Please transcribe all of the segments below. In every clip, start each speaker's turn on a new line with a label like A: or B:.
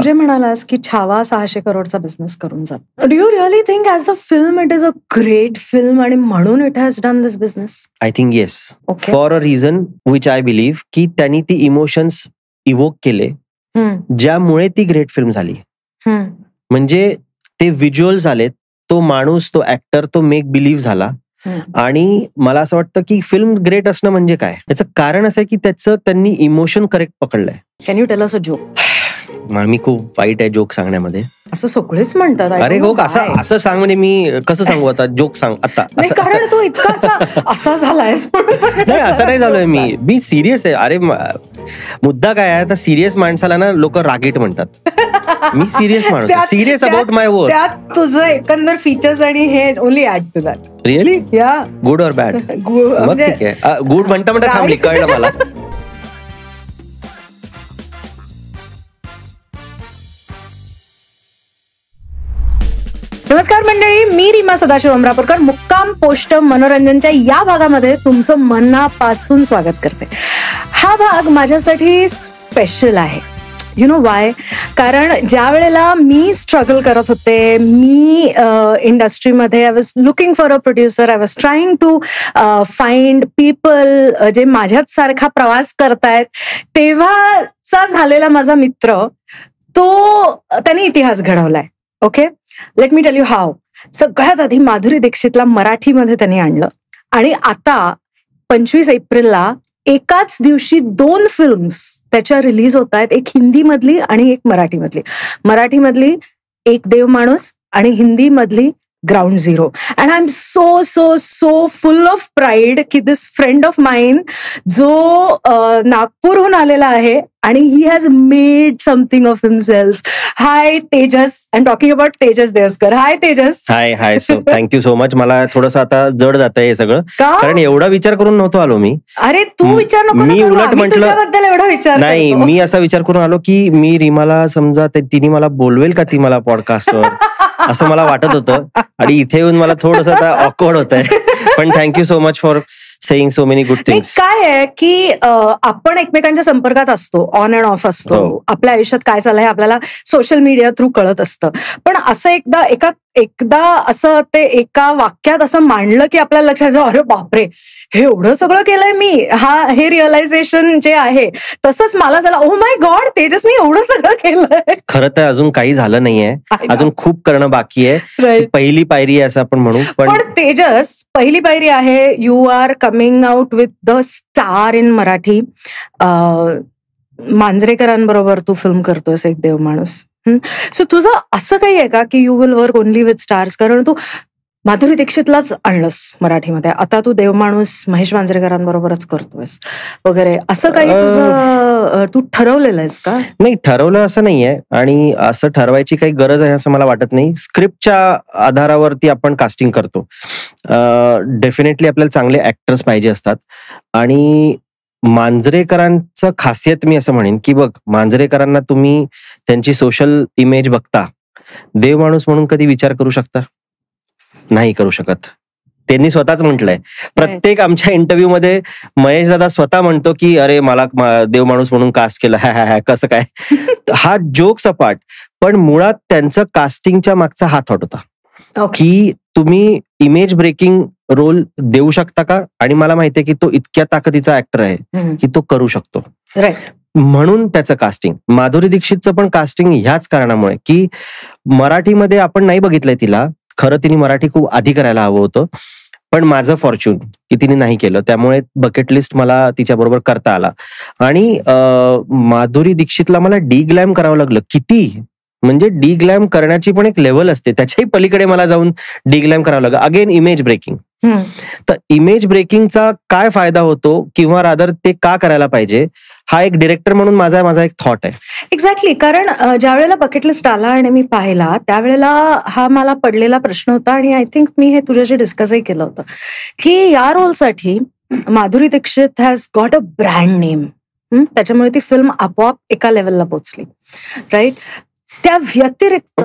A: जे म्हणालास की छावा 600 करोडचा बिझनेस करून जात. Do you really think as a film it is a great film आणि म्हणून it has done this business?
B: I think yes, for a reason which I believe, की त्यांनी ती इमोशन्स इव्होक केले ज्यामुळे ती ग्रेट फिल्म झाली. म्हणजे ते व्हिज्युअल्स आलेत, तो माणूस, तो ऍक्टर, तो मेक बिलीव्ह झाला. आणि मला असं वाटतं की फिल्म ग्रेट असणं म्हणजे काय, याचं कारण असं आहे की त्याचं त्यांनी इमोशन करेक्ट पकडलंय.
A: Can you tell us a joke?
B: मी खूप वाईट आहे जोक सांगण्यामध्ये.
A: असं सगळेच म्हणतात.
B: अरे हो, असं सांग म्हणजे मी कसं सांगू आता, जोक सांग आता.
A: कारण तू इतका असा झालायस.
B: नाही, असं नाही झालोय मी सिरियस आहे. अरे मुद्दा काय आहे, आता सिरियस माणसाला ना लोक रागीट म्हणतात. मी सिरियस माणूस, सिरियस अबाउट माय वर्क.
A: त्यात तुझं एकंदर फीचर्स आणि हे only add to that.
B: Really?
A: या
B: गुड ऑर बॅड? मग ठीक आहे, गुड म्हणता थांबली, कळलं मला.
A: नमस्कार मंडळी, मी रीमा सदाशिव अमरापूरकर मुक्काम पोस्ट मनोरंजनच्या या भागामध्ये तुमचं मनापासून स्वागत करते. हा भाग माझ्यासाठी स्पेशल आहे. You know why? कारण ज्या वेळेला मी स्ट्रगल करत होते, मी इंडस्ट्रीमध्ये I was looking for a producer, I was trying to find people जे माझ्याच सारखा प्रवास करतायत, तेव्हाचा झालेला माझा मित्र, तो त्यांनी इतिहास घडवलाय. Okay, let me tell you how. सगळ्यात आधी माधुरी दीक्षितला मराठीमध्ये त्यांनी आणलं आणि आता 25 एप्रिलला एकाच दिवशी 2 फिल्म्स त्याच्या रिलीज होत आहेत. एक हिंदी मधली आणि एक मराठी मधली. मराठी मधली एक देव माणूस आणि हिंदी मधली ground zero. And I am so so so full of pride की दिस फ्रेंड ऑफ माइन जो नागपूरहून आलेला आहे आणि he has made something of himself. High Tejas, I am talking about Tejas Devaskar. High Tejas.
B: High. So thank you so much. मला थोडंसं आता जड जात आहे हे सगळं, कारण एवढा विचार करून नव्हतो आलो मी.
A: अरे तू विचार नको,
B: मी उलट म्हटलं
A: तुझ्याबद्दल एवढा विचार
B: नाही. मी असा विचार करून आलो की मी रीमाला समजा तिने मला बोलवेल का ती मला पॉडकास्टवर, असं मला वाटत होतं. आणि इथे येऊन मला थोडंसं आता ऑकवर्ड होत आहे. पण thank you so much for saying so many good things.
A: काय आहे की आपण एकमेकांच्या संपर्कात असतो, ऑन अँड ऑफ असतो. आपल्या आयुष्यात काय चाललंय आपल्याला सोशल मीडिया थ्रू कळत असतं. पण असं एकदा असं ते एका वाक्यात असं मांडलं की आपल्याला लक्षात येतं, अरे बापरे, हे एवढं सगळं केलंय मी. हे रिअलायझेशन जे आहे तसंच मला झालं, ओ माय गॉड, तेजसनी एवढं सगळं केलंय.
B: खरं तर अजून काही झालं नाहीये, अजून खूप करणं बाकी आहे. पहिली पायरी आहे असं आपण म्हणू.
A: पण तेजस, पहिली पायरी आहे. You are coming out with the star in Marathi. मांजरेकरांबरोबर तू फिल्म करतोयस एक देव माणूस. सो तुझं असं काही आहे का की you will work only with stars? कारण तू माधुरी दीक्षितलाच आणलंस मराठीमध्ये, आता तू देव माणूस महेश मांजरेकरांबरोबरच करतोयस वगैरे, असं काही तुझं तू ठरवलेलं आहेस का?
B: नाही, ठरवलं असं नाहीये आणि असं ठरवायची काही गरज आहे असं मला वाटत नाही. स्क्रिप्टच्या आधारावरती आपण कास्टिंग करतो. डेफिनेटली आपल्याला चांगले ऍक्टर्स पाहिजे असतात. आणि मांजरेकरांचं खासियत मी असं म्हणेन की बघ, मांजरेकरांना तुम्ही त्यांची सोशल इमेज बघता, देव माणूस म्हणून कधी विचार करू शकता? नाही करू शकत. त्यांनी स्वतःच म्हटलंय प्रत्येक आमच्या इंटरव्ह्यू मध्ये. महेश दादा स्वतः म्हणतो की अरे मला देव माणूस म्हणून कास्ट केलं, कसं काय. हा जोक सपाट, पण मुळात त्यांचं कास्टिंगच्या मागचा हा थॉट होता की तुम्ही इमेज ब्रेकिंग रोल देऊ शकता का. आणि मला माहितीये की तो इतक्या ताकदीचा ऍक्टर आहे की तो करू शकतो, म्हणून त्याचं कास्टिंग. माधुरी दीक्षितचं पण कास्टिंग ह्याच कारणामुळे की मराठीमध्ये आपण नाही बघितलंय तिला. खरं तिने मराठी खूप आधी करायला हवं होतं, पण माझं फॉर्च्यून की तिने नाही केलं, त्यामुळे बकेट लिस्ट मला तिच्या बरोबर करता आला. आणि माधुरी दीक्षितला मला डिग्लॅम करावं लागलं. किती म्हणजे डिग्लॅम करण्याची पण एक लेवल असते, त्याच्याही पलीकडे मला जाऊन डिग्लॅम करावं लागलं. Again image breaking. तर इमेज ब्रेकिंगचा काय फायदा होतो किंवा रादर ते का करायला पाहिजे, हा एक डिरेक्टर म्हणून माझा एक थॉट आहे.
A: एक्झॅक्टली. कारण ज्या वेळेला बकेट लिस्ट आला आणि मी पाहिला त्यावेळेला हा मला पडलेला प्रश्न होता आणि आय थिंक मी हे तुझ्याशी डिस्कसही केलं होतं की या रोलसाठी Madhuri Dixit has got a brand name. त्याच्यामुळे ती फिल्म आपोआप एका लेवलला पोहोचली, राईट. त्या व्यतिरिक्त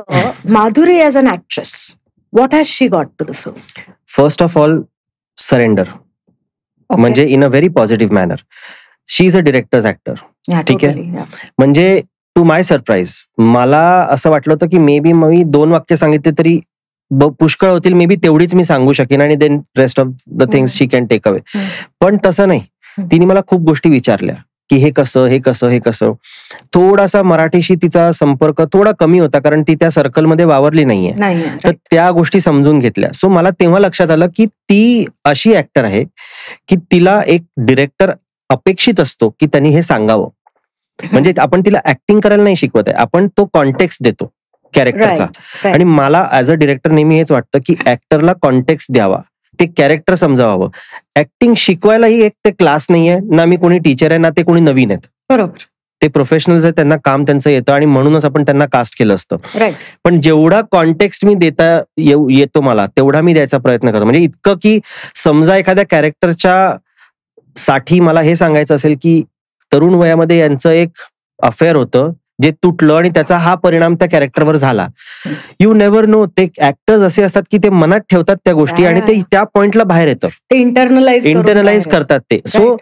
A: Madhuri as an actress, what has she got to the film?
B: First of all surrender, म्हणजे in a very positive manner. She is a director's actor. ठीक आहे. म्हणजे टू माय सरप्राईज मला असं वाटलं होतं की मे बी मी 2 वाक्य सांगितले तरी पुष्कळ होतील, मे बी तेवढीच मी सांगू शकेन आणि then rest of the things she can take away. पण तसं नाही, तिने मला खूप गोष्टी विचारल्या की हे कसं हे कसं हे कसं. थोडासा मराठीशी तिचा संपर्क थोडा कमी होता कारण ती त्या सर्कलमध्ये वावरली नाहीये, तर त्या गोष्टी समजून घेतल्या. सो मला तेव्हा लक्षात आलं की ती अशी ऍक्टर आहे की तिला एक डिरेक्टर अपेक्षित असतो की त्यांनी हे सांगावं. म्हणजे आपण तिला ऍक्टिंग करायला नाही शिकवत आहे, आपण तो कॉन्टेक्स्ट देतो कॅरेक्टरचा. आणि मला ऍज अ डिरेक्टर नेहमी हेच वाटतं की ऍक्टरला कॉन्टेक्स्ट द्यावा, ते कॅरेक्टर समजावं. ऍक्टिंग शिकवायलाही एक ते क्लास नाहीये, ना मी कोणी टीचर आहे ना ते कोणी नवीन आहेत.
A: बरोबर,
B: ते प्रोफेशनल्स आहेत, त्यांना काम त्यांचं येतं आणि म्हणूनच आपण त्यांना कास्ट केलं असतं. पण जेवढा कॉन्टेक्स्ट मी देता येतो मला तेवढा मी द्यायचा प्रयत्न करतो. म्हणजे इतकं की समजा एखाद्या कॅरेक्टरच्या साठी मला हे सांगायचं असेल की तरुण वयामध्ये यांचं एक अफेअर होतं जे तुटलं आणि त्याचा हा परिणाम त्या कॅरेक्टरवर झाला. यू नेव्हर नो, ते ऍक्टर्स असे असतात की ते मनात ठेवतात त्या गोष्टी आणि ते त्या पॉइंटला बाहेर येतं,
A: ते इंटरनलाइज
B: करतात ते. सो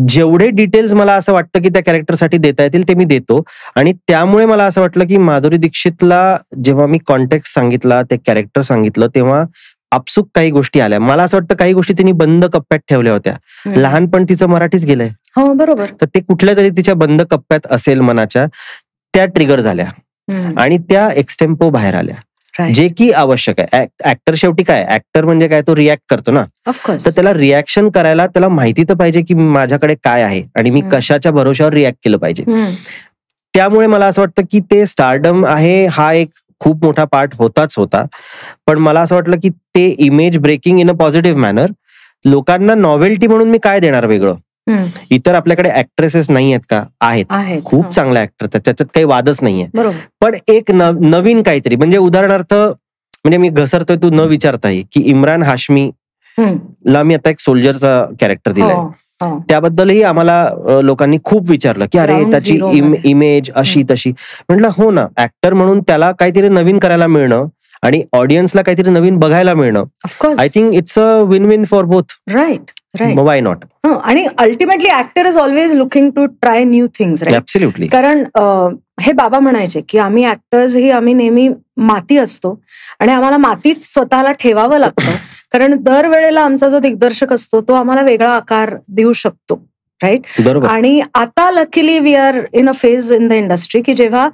B: जेवढे डिटेल्स मला असं वाटतं की त्या कॅरेक्टरसाठी देता येतील ते मी देतो. आणि त्यामुळे मला असं वाटलं की माधुरी दीक्षितला जेव्हा मी कॉन्टेक्स्ट सांगितला, ते कॅरेक्टर सांगितलं, तेव्हा आपसुक काही गोष्टी आल्या. मला असं वाटतं काही गोष्टी तिने बंद कप्प्यात ठेवल्या होत्या. लहानपण तिचं मराठीच गेलंय.
A: हो बरोबर.
B: तर ते कुठल्या तरी तिच्या बंद कप्प्यात असेल मनाच्या, त्या ट्रिगर झाल्या आणि त्या एक्सटेम्पो बाहेर आल्या, जे की आवश्यक आहे. ऍक्टर शेवटी काय, ऍक्टर म्हणजे काय, तो रिॲक्ट करतो ना. तर त्याला रिॲक्शन करायला त्याला माहिती तर पाहिजे की माझ्याकडे काय आहे आणि मी कशाच्या भरोशावर रिॲक्ट केलं पाहिजे. त्यामुळे मला असं वाटतं की ते स्टारडम आहे हा एक खूप मोठा पार्ट होता. पण मला असं वाटलं की ते image breaking in a positive manner. लोकांना नॉव्हेल्टी म्हणून मी काय देणार वेगळं. इतर आपल्याकडे ऍक्ट्रेसेस नाही आहेत का? आहेत, खूप चांगल्या ऍक्टर, त्याच्यात काही वादच नाहीये. पण एक नवीन काहीतरी, म्हणजे उदाहरणार्थ, म्हणजे मी घसरतोय तू न विचारताही, की इम्रान हाशमी ला मी आता एक सोल्जरचा कॅरेक्टर दिलाय. त्याबद्दलही आम्हाला लोकांनी खूप विचारलं की अरे त्याची इमेज अशी तशी. म्हटलं हो ना, ऍक्टर म्हणून त्याला काहीतरी नवीन करायला मिळणं आणि ऑडियन्सला काहीतरी नवीन बघायला मिळणं, I think it's a win win for both.
A: Right.
B: Why not.
A: आणि ultimately actor is always looking to try new things.
B: Absolutely.
A: कारण हे बाबा म्हणायचे की आम्ही ऍक्टर्स ही आम्ही नेहमी माती असतो आणि आम्हाला मातीत स्वतःला ठेवावं लागतं. कारण दरवेळेला आमचा जो दिग्दर्शक असतो तो आम्हाला वेगळा आकार देऊ शकतो. राईट. आणि आता luckily we are in a phase in the industry की जेव्हा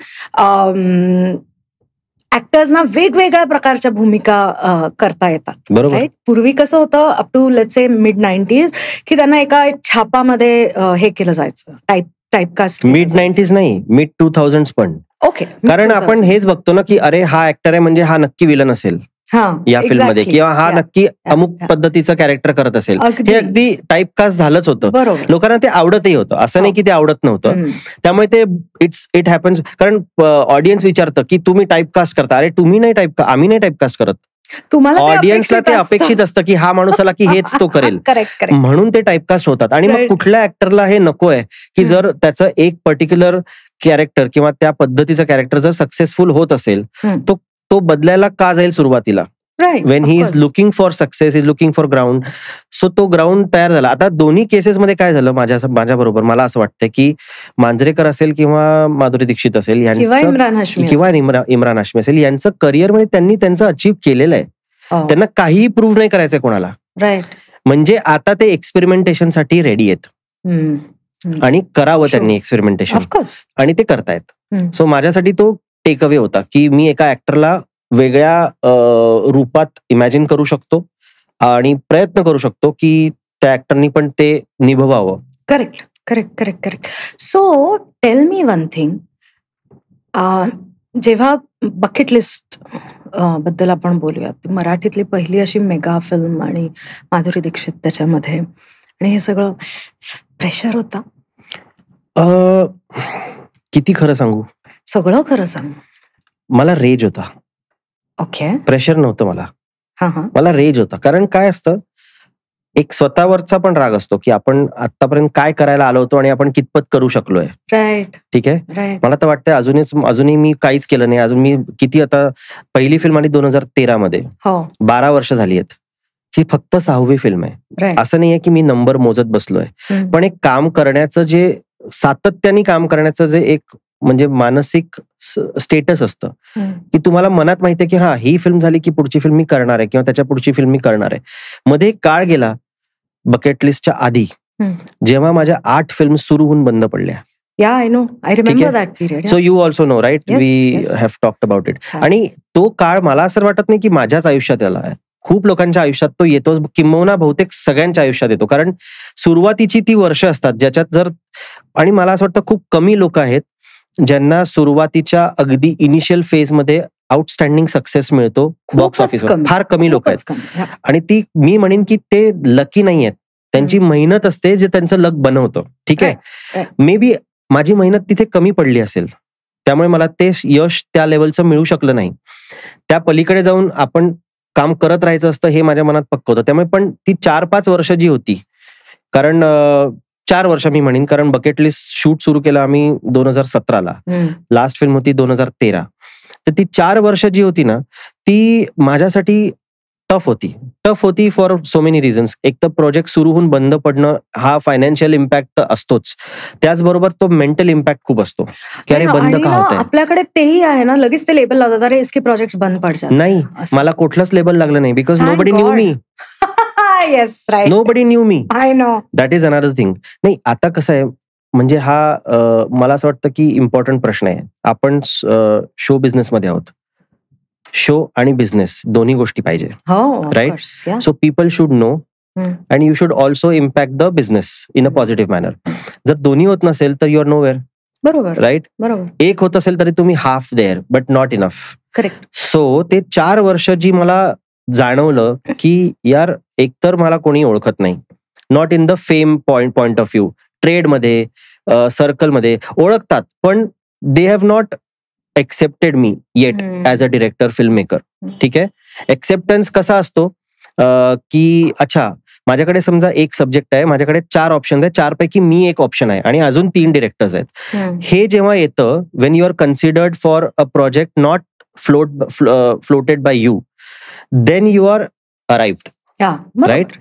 A: ऍक्टर्सना वेगवेगळ्या प्रकारच्या भूमिका करता येतात. राईट. पूर्वी कसं होतं, up to let's say mid 90s की त्यांना एका छापामध्ये हे केलं जायचं, टाइपकास्ट.
B: मिड 90s नाही, मिड 2000s पण.
A: ओके.
B: कारण आपण हेच बघतो ना की अरे हा ऍक्टर आहे म्हणजे हा नक्की विलन असेल या फिल्म मध्ये, किंवा हा नक्की अमुक पद्धतीचं कॅरेक्टर करत असेल. हे अगदी टाइपकास्ट झालंच होतं. लोकांना ते आवडतही होतं, असं नाही की ते आवडत नव्हतं. त्यामुळे ते इट हॅपन्स. कारण ऑडियन्स विचारतं की तुम्ही टाइपकास्ट करता. अरे तुम्ही नाही आम्ही नाही टाइपकास्ट करत. ऑडियन्सला ते अपेक्षित असतं की हा माणूस आला की हेच तो करेल, म्हणून ते टाइपकास्ट होतात. आणि मग कुठल्या ऍक्टरला हे नको आहे की जर त्याचं एक पर्टिक्युलर कॅरेक्टर किंवा त्या पद्धतीचं कॅरेक्टर जर सक्सेसफुल होत असेल तो बदलायला का जाईल सुरुवातीला. When he is looking for success, is looking for ground. So तो ग्राउंड तयार झाला. आता दोन्ही केसेसमध्ये काय झालं माझ्या बरोबर, मला असं वाटतं की मांजरेकर असेल किंवा माधुरी दीक्षित असेल किंवा इम्रान हाशमी असेल, यांचं करिअरमध्ये त्यांनी त्यांचं अचीव्ह केलेलं आहे. त्यांना काहीही प्रूव्ह नाही करायचंय कोणाला. म्हणजे आता ते एक्सपेरिमेंटेशन साठी रेडी आहेत आणि करावं त्यांनी एक्सपेरिमेंटेशन, आणि ते करतायत. सो माझ्यासाठी तो टेक अवे होता की मी एका ऍक्टरला वेगळ्या रूपात इमॅजिन करू शकतो आणि प्रयत्न करू शकतो की त्या ऍक्टरनी पण ते निभवावं.
A: Correct. So tell me one thing, जेव्हा बकेट लिस्ट बद्दल आपण बोलूयात, मराठीतली पहिली अशी मेगा फिल्म आणि माधुरी दीक्षित त्याच्यामध्ये, आणि हे सगळं प्रेशर होता.
B: किती खरं सांगू,
A: सगळं खरं सांग.
B: मला रेज होता.
A: ओके.
B: प्रेशर नव्हतं मला. मला रेज होता. कारण काय असतं, एक स्वतःवरचा पण राग असतो की आपण आतापर्यंत काय करायला आलो होतो आणि आपण कितपत करू शकलोय.
A: राईट.
B: ठीक आहे. मला तर वाटतंय अजूनही मी काहीच केलं नाही. अजून मी किती, आता पहिली फिल्म आली 2013 मध्ये, 12 वर्ष झाली आहेत. ही फक्त 6वी फिल्म आहे. असं नाहीये की मी नंबर मोजत बसलोय, पण एक काम करण्याचं जे सातत्याने काम करण्याचं जे एक म्हणजे मानसिक स्टेटस असतं की तुम्हाला मनात माहितीये की हा ही फिल्म झाली की पुढची फिल्म मी करणार आहे किंवा त्याच्या पुढची फिल्म मी करणार आहे. मध्ये एक काळ गेला बकेट लिस्टच्या आधी जेव्हा माझ्या 8 फिल्म सुरू होऊन बंद पडल्या.
A: Yeah, I know. I remember that period.
B: So you also know, right?
A: Yes,
B: We
A: yes.
B: have talked about it. आणि तो काळ मला असं वाटत नाही की माझ्याच आयुष्यात आला आहे. खूप लोकांच्या आयुष्यात तो येतो, किंबहुना बहुतेक सगळ्यांच्या आयुष्यात येतो. कारण सुरुवातीची ती वर्ष असतात ज्याच्यात जर, आणि मला असं वाटतं खूप कमी लोक आहेत ज्यांना सुरुवातीच्या अगदी इनिशियल फेज मध्ये आउटस्टँडिंग सक्सेस मिळतो बॉक्स ऑफिसवर. फार कमी लोक आहेत. आणि ती मी म्हणेन की ते लकी नाही आहेत. त्यांची मेहनत असते जे त्यांचं लक बनवतं. ठीक आहे, मे बी माझी मेहनत तिथे कमी पडली असेल त्यामुळे मला ते यश त्या लेवलचं मिळू शकलं नाही. त्या पलीकडे जाऊन आपण काम करत राहायचं असतं हे माझ्या मनात पक्क होतं. त्यामुळे पण ती 4-5 वर्ष जी होती, कारण 4 वर्ष मी म्हणेन, कारण बकेट लिस्ट शूट सुरू केलं आम्ही 2017ला, लास्ट फिल्म होती 2013. तर ती 4 वर्ष जी होती ना ती माझ्यासाठी टफ होती फॉर सो मेनी रिझन्स. एक तर प्रोजेक्ट सुरू होऊन बंद पडणं हा फायनान्शियल इम्पॅक्ट तर असतोच, त्याचबरोबर तो मेंटल इम्पॅक्ट खूप असतो की अरे बंद का होत आहे.
A: आपल्याकडे तेही आहे ना, लगेच ते लेबल लावतात अरे इसके प्रोजेक्ट बंद पड जाते.
B: नाही, मला कुठलंच लेबल लागलं नाही because nobody knew me.
A: Yes, right,
B: nobody knew me.
A: I know,
B: that is another thing. नाही, आता कसं आहे म्हणजे हा मला असं वाटतं की इम्पॉर्टंट प्रश्न आहे. आपण शो बिझनेस मध्ये आहोत. शो आणि बिझनेस दोन्ही गोष्टी पाहिजे, right? So people should know and you should also impact the business in a positive manner. जर दोन्ही होत नसेल तर यू आर नो वेअर.
A: बरोबर,
B: राईट?
A: बरोबर.
B: एक होत असेल तरी तुम्ही half there but not enough.
A: Correct.
B: So ते 4 वर्ष जी मला जाणवलं की यार एकतर मला कोणी ओळखत नाही, not in the fame point of view. ट्रेडमध्ये, सर्कलमध्ये ओळखतात पण they have not accepted me eight as a director, film maker. ठीक आहे, एक्सेप्टन्स कसा असतो की अच्छा माझ्याकडे समजा एक सब्जेक्ट आहे, माझ्याकडे 4 ऑप्शन आहे, 4 पैकी मी एक ऑप्शन आहे आणि अजून 3 डिरेक्टर्स आहेत. हे जेव्हा येतं when you are considered for a project not floated by you, then you are arrived, right?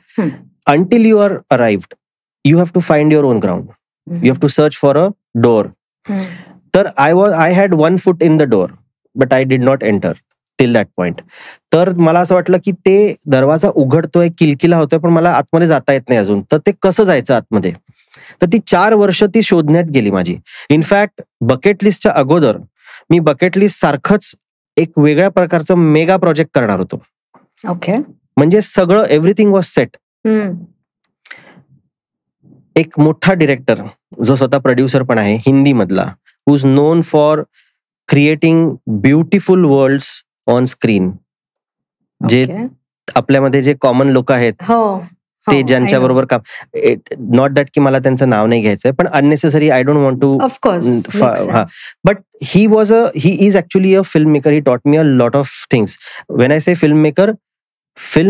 B: Until you are arrived you have to find your own ground, you have to search for a door. तर I had 1 foot in the door but I did not enter till that point. तर मला असं वाटलं की ते दरवाजा उघडतोय, किलकिला होतोय, पण मला आतमध्ये जाता येत नाही अजून. तर ते कसं जायचं आतमध्ये? तर ती 4 वर्ष ती शोधण्यात गेली माझी. इनफॅक्ट बकेट लिस्टच्या अगोदर मी बकेट लिस्ट सारखंच एक वेगळ्या प्रकारचं मेगा प्रोजेक्ट करणार होतो.
A: ओके,
B: म्हणजे सगळं एव्हरीथिंग वॉज सेट. एक मोठा डिरेक्टर जो स्वतः प्रोड्युसर पण आहे हिंदी मधला, who is known for creating beautiful worlds on screen. जे आपल्यामध्ये जे कॉमन लोक आहेत ते ज्यांच्या बरोबर काम, नॉट दॅट की मला त्यांचं नाव नाही घ्यायचंय, पण unnecessary I don't want to. But he is actually a film maker. He taught me a lot of things. When I say film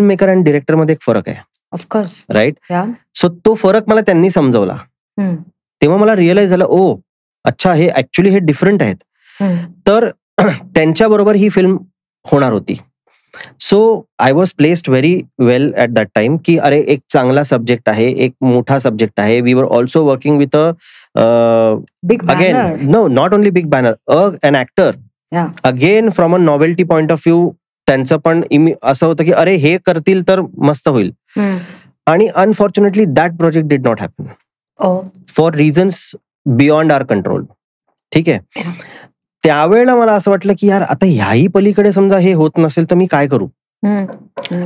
B: maker आणि डिरेक्टर मध्ये एक फरक आहे, ऑफकोर्स, राईट? सो तो फरक मला त्यांनी समजवला. तेव्हा मला रिअलाइज झालं, ओ अच्छा हे ऍक्च्युली हे डिफरंट आहेत. तर त्यांच्या बरोबर ही फिल्म होणार होती. So I was placed very well at that time की अरे एक चांगला सब्जेक्ट आहे, एक मोठा सब्जेक्ट आहे. We are also working with again not only big banner, an actor again from a novelty point of view. त्यांचं पण असं होतं की अरे हे करतील तर मस्त होईल. आणि unfortunately that project did not happen for reasons beyond our control. ठीक आहे, त्यावेळेला मला असं वाटलं की यार आता ह्याही पलीकडे समजा हे होत नसेल तर मी काय करू.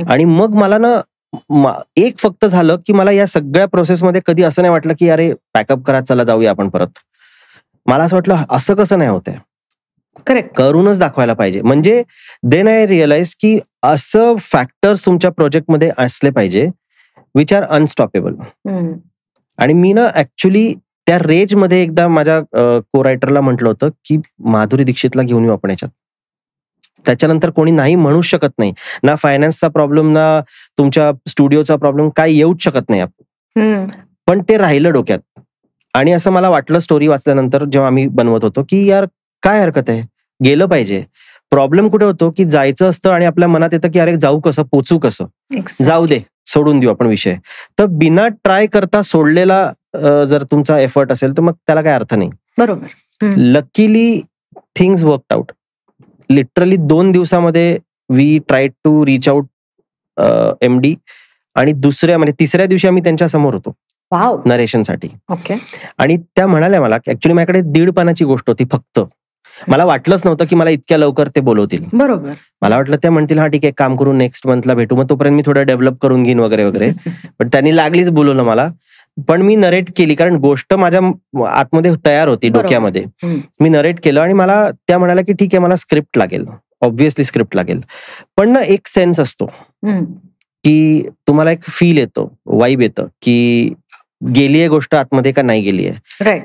B: आणि मग मला ना एक फक्त झालं की मला या सगळ्या प्रोसेसमध्ये कधी असं नाही वाटलं की अरे पॅकअप करा, चला जाऊया आपण परत. मला असं वाटलं असं कसं नाही होतंय, करेक्ट, करूनच दाखवायला पाहिजे. म्हणजे देन आय रिअलाइज की असं फॅक्टर्स तुमच्या प्रोजेक्टमध्ये असले पाहिजे विच आर अनस्टॉपेबल. आणि मी ना ऍक्च्युली त्या रेज मध्ये एकदा माझ्या को रायटरला म्हटलं होतं की माधुरी दीक्षितला घेऊन येऊ आपण याच्यात. त्याच्यानंतर कोणी नाही म्हणूच शकत नाही. ना फायनान्सचा प्रॉब्लेम, ना तुमच्या स्टुडिओचा प्रॉब्लेम, काय येऊच शकत नाही आपण. पण ते राहिलं डोक्यात. आणि असं मला वाटलं स्टोरी वाचल्यानंतर जेव्हा आम्ही बनवत होतो की यार काय हरकत आहे, गेलं पाहिजे. प्रॉब्लेम कुठे होतो की जायचं असतं आणि आपल्या मनात येतं की अरे जाऊ कसं, पोचू कसं, जाऊ दे, सोडून देऊ आपण विषय. तर बिना ट्राय करता सोडलेला जर तुमचा एफर्ट असेल तर मग त्याला काय अर्थ नाही.
A: बरोबर.
B: Luckily things worked out. Literally 2 दिवसामध्ये we tried to reach out MD आणि तिसऱ्या दिवशी आम्ही त्यांच्या समोर होतो नरेशनसाठी.
A: ओके.
B: आणि त्या म्हणाल्या मला की ऍक्च्युली माझ्याकडे 1.5 पानाची गोष्ट होती फक्त. मला वाटलंच नव्हतं की मला इतक्या लवकर ते बोलवतील.
A: बरोबर.
B: मला वाटलं त्या म्हणतील हा ठीक आहे काम करून नेक्स्ट मंथला भेटू, मग तोपर्यंत मी थोडं डेव्हलप करून घेईन वगैरे वगैरे. पण त्यांनी लागलीच बोलवलं मला. पण मी नरेट केली कारण गोष्ट माझ्या आतमध्ये तयार होती डोक्यामध्ये. मी नरेट केलं आणि मला त्या म्हणाल्या की ठीक आहे मला स्क्रिप्ट लागेल, ऑब्व्हियसली स्क्रिप्ट लागेल. पण ना एक सेन्स असतो की तुम्हाला एक फील येतो, वाईब येतं की गेलीये गोष्ट आतमध्ये का नाही गेलीये.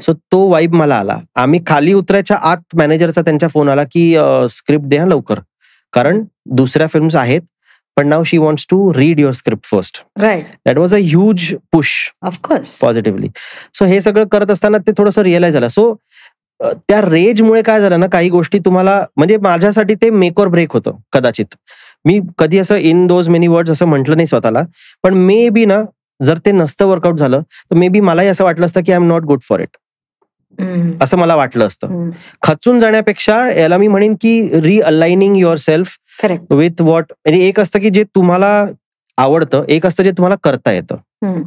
B: सो तो वाईब मला आला. आम्ही खाली उतरायच्या आत मॅनेजरचा त्यांच्या फोन आला की स्क्रिप्ट द्या लवकर, कारण दुसऱ्या फिल्म्स आहेत, पण नाव she wants to read your script first. That was a huge push of course positively. So हे सगळं करत असताना ते थोडंसं रिअलाइज झालं. सो त्या रेजमुळे काय झालं ना, काही गोष्टी तुम्हाला म्हणजे माझ्यासाठी ते मेक ऑर ब्रेक होतं कदाचित. मी कधी असं इन दोज मेनी वर्ड्स असं म्हटलं नाही स्वतःला, पण मे बी ना जर ते नसतं वर्कआउट झालं तर मे बी मलाही असं वाटलं असतं की I am not good for it, असं मला वाटलं असतं. खचून जाण्यापेक्षा याला मी म्हणेन की रिअलाइनिंग युअर सेल्फ विथ व्हॉट. म्हणजे एक असतं की जे तुम्हाला आवडतं, एक असतं जे तुम्हाला करता येतं.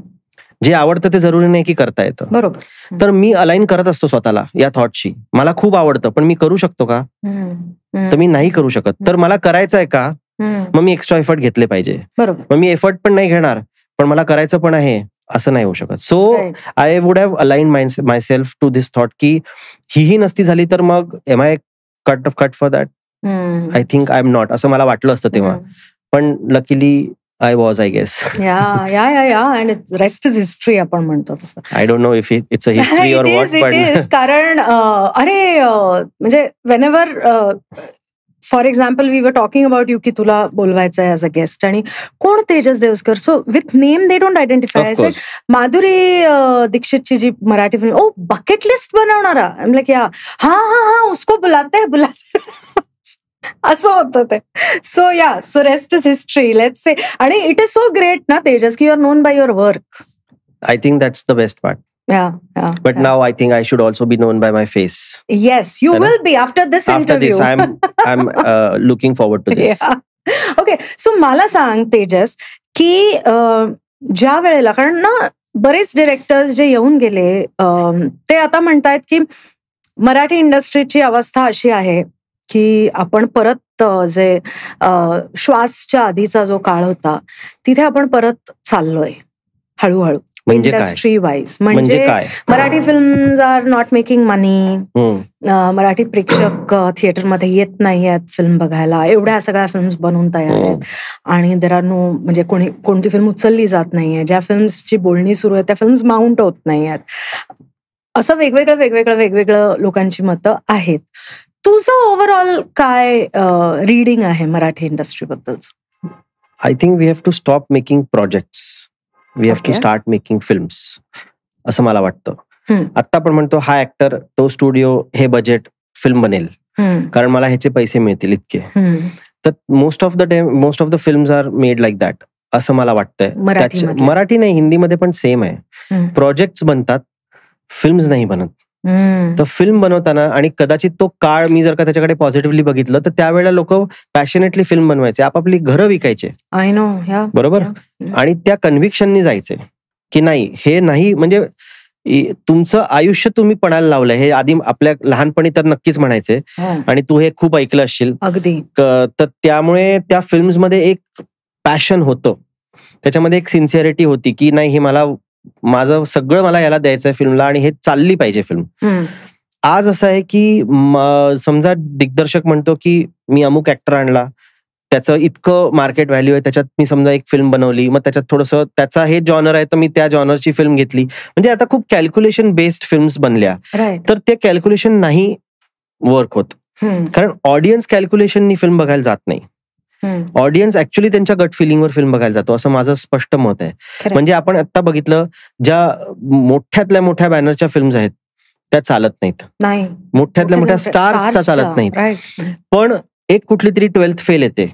B: जे आवडतं ते जरुरी नाही की करता येतं.
A: बरोबर.
B: तर मी अलाइन करत असतो स्वतःला या थॉटशी. मला खूप आवडतं पण मी करू शकतो का, तर मी नाही करू शकत. तर मला करायचं आहे का, मग मी एक्स्ट्रा एफर्ट घेतले पाहिजे. मग मी एफर्ट पण नाही घेणार पण मला करायचं पण आहे, असं नाही होऊ शकत. So I would have align myself to this thought की ही नसती झाली तर मग am I cut for that. I think I am not, असं मला वाटलं असतं तेव्हा. पण luckily I was, I guess.
A: Yeah. And rest is history आपण म्हणतो तसं.
B: I don't know if it's a history or what, but
A: it is. कारण म्हणजे whenever for example we were talking about you की तुला बोलवायचं आहे ॲज अ गेस्ट, आणि कोण Tejas Deoskar, so with name they don't identify. Madhuri दीक्षितची जी मराठी फिल्म, ओ बकेट लिस्ट बनवणारा, लाईक या हा उसको बुलाते असं होतं ते. So rest is history, let's say. आणि इट इज सो ग्रेट ना तेजस की you are known by your work.
B: I think that's the best part. But now I think I should also be known by my face.
A: Yes, you will be after this interview.
B: After this, I'm looking forward to this.
A: Okay, so मला सांग तेजस की ज्या वेळेला, कारण ना बरेच directors जे येऊन गेले ते आता म्हणतायत की मराठी इंडस्ट्रीची अवस्था अशी आहे की आपण परत जे श्वासच्या आधीचा जो काळ होता तिथे आपण परत चाललोय हळूहळू इंडस्ट्री वाईज. म्हणजे Marathi films are not making money, Marathi प्रेक्षक थिएटरमध्ये येत नाही आहेत फिल्म बघायला, एवढ्या सगळ्या फिल्म्स बनवून तयार आहेत, आणि देर आर नो, म्हणजे कोणती फिल्म उचलली जात नाहीये, ज्या फिल्म्सची बोलणी सुरू आहे त्या फिल्म्स माउंट होत नाही आहेत. असं वेगवेगळं लोकांची मतं आहेत. तुझं ओव्हरऑल काय रीडिंग आहे मराठी इंडस्ट्रीबद्दलच?
B: I think we have to stop making projects, we have to start making films, असं मला वाटतं. आता आपण म्हणतो हा ऍक्टर, तो स्टुडिओ, हे बजेट, फिल्म बनेल कारण मला ह्याचे पैसे मिळतील इतके. तर most of the films are made like that, असं मला वाटतंय. मराठी नाही, हिंदीमध्ये पण सेम आहे. प्रोजेक्ट्स बनतात, फिल्म्स नाही बनत. तर फिल्म बनवताना, आणि कदाचित तो काळ मी जर का त्याच्याकडे पॉझिटिव्हली बघितलं तर त्यावेळेला लोक पॅशनेटली फिल्म बनवायचे, आपापली घरं विकायचे,
A: आय नो,
B: बरोबर, आणि त्या कन्व्हिक्शननी जायचे की नाही हे नाही, म्हणजे तुमचं आयुष्य तुम्ही पणाला लावलंय. हे आधी आपल्या लहानपणी तर नक्कीच म्हणायचे, आणि तू हे खूप ऐकलं असशील
A: अगदी.
B: तर त्यामुळे त्या फिल्म्स मध्ये एक पॅशन होतं, त्याच्यामध्ये एक सिन्सिअरिटी होती की नाही हे माझं सगळं मला याला द्यायचंय फिल्मला, आणि हे चालली पाहिजे फिल्म. आज असं आहे की समजा दिग्दर्शक म्हणतो की मी अमुक ऍक्टर आणला, त्याचं इतकं मार्केट व्हॅल्यू आहे, त्याच्यात मी समजा एक फिल्म बनवली, मग त्याच्यात थोडंसं त्याचा हे जॉनर आहे तर मी त्या जॉनरची फिल्म घेतली. म्हणजे आता खूप कॅल्क्युलेशन बेस्ड फिल्म्स बनल्या, तर ते कॅल्क्युलेशन नाही वर्क होत, कारण ऑडियन्स कॅल्क्युलेशननी फिल्म बघायला जात नाही. ऑडियन्स ऍक्च्युली त्यांच्या गट फिलिंगवर फिल्म बघायला जातो, असं माझं स्पष्ट मत आहे. म्हणजे आपण आता बघितलं, ज्या मोठ्यातल्या मोठ्या बॅनरच्या फिल्म्स आहेत त्या चालत नाहीत, मोठ्यातल्या मोठ्या स्टार्सच्या चालत नाहीत, पण एक कुठली तरी 12th फेल येते,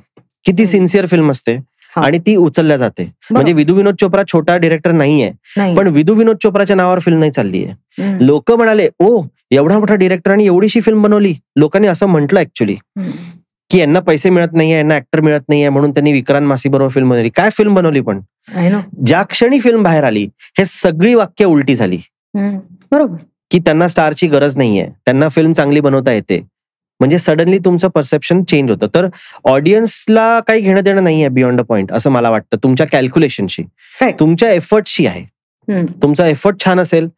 B: किती सिन्सिअर फिल्म असते आणि ती उचलल्या जाते. म्हणजे विधू विनोद चोप्रा छोटा डिरेक्टर नाहीये, पण विधू विनोद चोप्राच्या नावावर फिल्म नाही चालली आहे. लोक म्हणाले ओ एवढा मोठा डिरेक्टर आणि एवढीशी फिल्म बनवली. लोकांनी असं म्हटलं ऍक्च्युली की यांना पैसे मिळत नाहीये, यांना ऍक्टर मिळत नाहीये, म्हणून त्यांनी विक्रांत मासी बरोबर फिल्म बनवली. काय फिल्म बनवली, पण ज्या क्षणी फिल्म बाहेर आली हे सगळी वाक्य उलटी झाली.
A: बरोबर.
B: की त्यांना स्टारची गरज नाहीये, त्यांना फिल्म चांगली बनवता येते. म्हणजे सडनली तुमचं परसेप्शन चेंज होतं. तर ऑडियन्सला काही घेणं देणं नाहीये बियॉन्ड अ पॉइंट, असं मला वाटतं. तुमच्या कॅल्क्युलेशनशी, तुमच्या एफर्टशी आहे. तुमचा एफर्ट छान असेल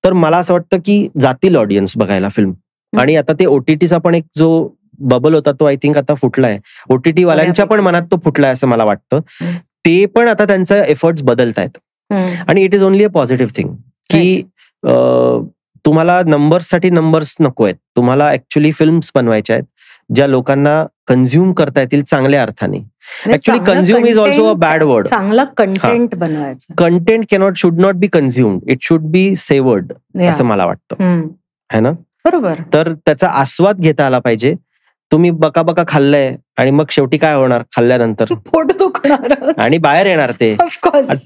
B: तर मला असं वाटतं की जातील ऑडियन्स बघायला फिल्म. आणि आता ते ओटीटीचा पण एक जो बबल होता तो आय थिंक आता फुटलाय. ओटीटी वाल्यांच्या पण मनात तो फुटलाय असं मला वाटतं. ते पण आता त्यांचे एफर्ट्स बदलतायत. आणि it is only a positive thing की तुम्हाला नंबर्ससाठी नंबर्स नको आहेत. तुम्हाला ऍक्च्युली फिल्म्स बनवायच्या आहेत ज्या लोकांना कन्झ्युम करता येतील चांगल्या अर्थाने. Actually consume is also a bad word.
A: चांगलं कंटेंट बनवायचं.
B: Content should not be consumed, it should be savoured असं मला वाटतं, है ना?
A: बरोबर. तर
B: त्याचा आस्वाद घेता आला पाहिजे. तुम्ही बका बका खाल्लंय आणि मग शेवटी काय होणार, खाल्ल्यानंतर
A: पोट दुखणार
B: आणि बाहेर येणार ते.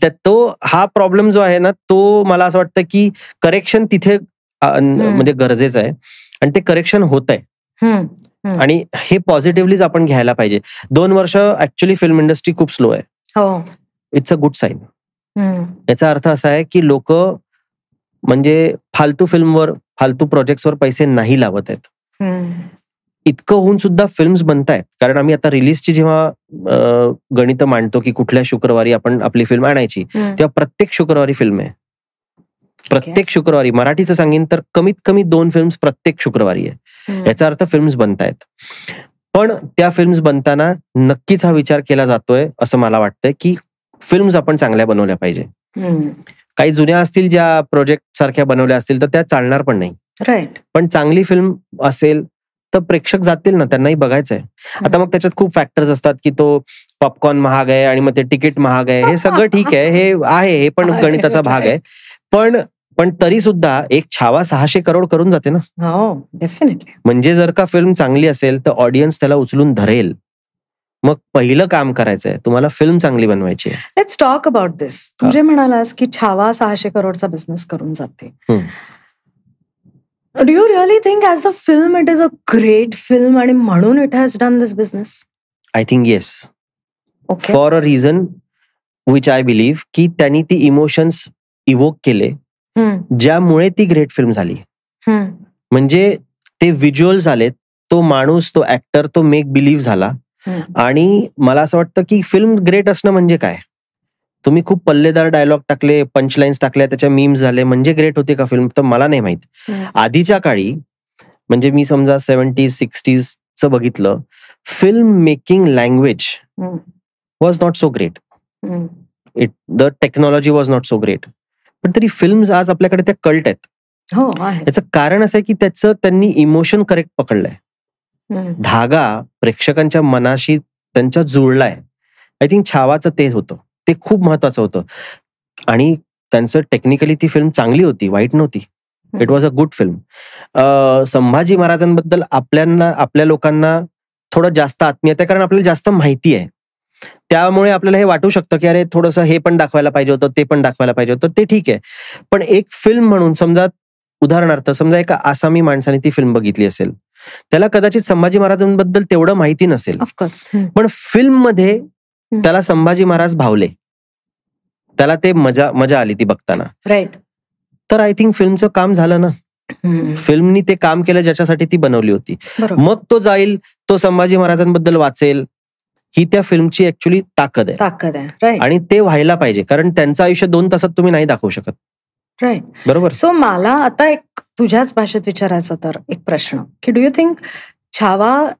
B: तो हा प्रॉब्लेम जो आहे ना, तो मला असं वाटतं की करेक्शन तिथे म्हणजे गरजेचं आहे आणि ते करेक्शन होत आहे. आणि हे पॉझिटिव्हलीच आपण घ्यायला पाहिजे. 2 वर्ष ऍक्च्युली फिल्म इंडस्ट्री खूप स्लो आहे. It's a good sign. याचा अर्थ असा आहे की लोक म्हणजे फालतू फिल्मवर, फालतू प्रोजेक्ट्सवर पैसे नाही लावत आहेत. इतकं होऊन सुद्धा फिल्म्स बनतायत. कारण आम्ही आता रिलीजची जेव्हा गणित मांडतो की कुठल्या शुक्रवारी आपण आपली फिल्म आणायची, तेव्हा प्रत्येक शुक्रवारी फिल्म आहे. प्रत्येक शुक्रवारी. मराठीचं सांगेन तर कमीत कमी 2 फिल्म्स प्रत्येक शुक्रवारी आहे. याचा अर्थ फिल्म्स बनतायत. पण त्या फिल्म्स बनताना नक्कीच हा विचार केला जातोय असं मला वाटतंय की फिल्म्स आपण चांगल्या बनवल्या पाहिजे. काही जुन्या असतील ज्या प्रोजेक्ट सारख्या बनवल्या असतील तर त्या चालणार पण नाही.
A: राईट.
B: पण चांगली फिल्म असेल तर प्रेक्षक जातील ना, त्यांनाही बघायचंय. आता मग त्याच्यात खूप फॅक्टर्स असतात की तो पॉपकॉर्न महाग आहे आणि मग ते तिकीट महाग आहे, हे सगळं ठीक आहे, हे पण गणिताचा भाग आहे. पण तरी सुद्धा एक छावा 600 करोड करून जाते ना.
A: हो, डेफिनेटली.
B: म्हणजे जर का फिल्म चांगली असेल तर ऑडियन्स त्याला उचलून धरेल. मग पहिलं काम करायचंय तुम्हाला, फिल्म चांगली बनवायची.
A: लेट्स टॉक अबाउट दिस. तू जे म्हणालास की छावा 600 करोडचा बिझनेस करून जाते. Do you really think as a film it is a great film आणि म्हणून it has done this business?
B: I think yes.
A: Okay.
B: For a reason which I believe की त्यांनी ती इमोशन्स इव्होक केले ज्यामुळे ती ग्रेट फिल्म झाली. म्हणजे ते व्हिज्युअल्स आलेत, तो माणूस, तो ऍक्टर, तो मेक बिलीव्ह झाला. आणि मला असं वाटतं की फिल्म ग्रेट असणं म्हणजे काय, तुम्ही खूप पल्लेदार डायलॉग टाकले, पंचलाईन्स टाकल्या, त्याच्या मीम्स झाले म्हणजे ग्रेट होते का फिल्म, तर मला नाही माहित. आधीच्या काळी म्हणजे मी समजा 70s 60s च बघितलं, film making language was not so great. The technology was not so great. पण तरी फिल्म्स आज आपल्याकडे त्या कल्ट आहेत. याचं कारण असं आहे की त्यांनी इमोशन करेक्ट पकडलंय. धागा प्रेक्षकांच्या मनाशी त्यांच्या जुळलाय. आय थिंक छावाचं तेच होतं, ते खूप महत्वाचं होतं. आणि त्यांचं टेक्निकली ती फिल्म चांगली होती, वाईट नव्हती. It was a good film. Sambhaji महाराजांबद्दल आपल्या लोकांना थोडं जास्त आत्मीयता आहे, कारण आपल्याला जास्त माहिती आहे. त्यामुळे आपल्याला हे वाटू शकतं की अरे थोडंसं हे पण दाखवायला पाहिजे होतं, ते पण दाखवायला पाहिजे होतं, ते ठीक आहे. पण एक फिल्म म्हणून समजा, उदाहरणार्थ समजा एका आसामी माणसाने ती फिल्म बघितली असेल, त्याला कदाचित संभाजी महाराजांबद्दल तेवढं माहिती नसेल, पण फिल्म मध्ये त्याला संभाजी महाराज भावले, त्याला ते मजा आली ती बघताना.
A: राईट.
B: तर आय थिंक फिल्मचं काम झालं ना. फिल्मनी ते काम केलं ज्याच्यासाठी ती बनवली होती. मग तो जाईल, तो संभाजी महाराजांबद्दल वाचेल, ही त्या फिल्मची ऍक्च्युली ताकद आहे. आणि ते व्हायला पाहिजे, कारण त्यांचं आयुष्य 2 तासात तुम्ही नाही दाखवू शकत.
A: राईट.
B: बरोबर.
A: सो मला आता एक तुझ्याच भाषेत विचारायचं तर एक प्रश्न की do you think Chhaava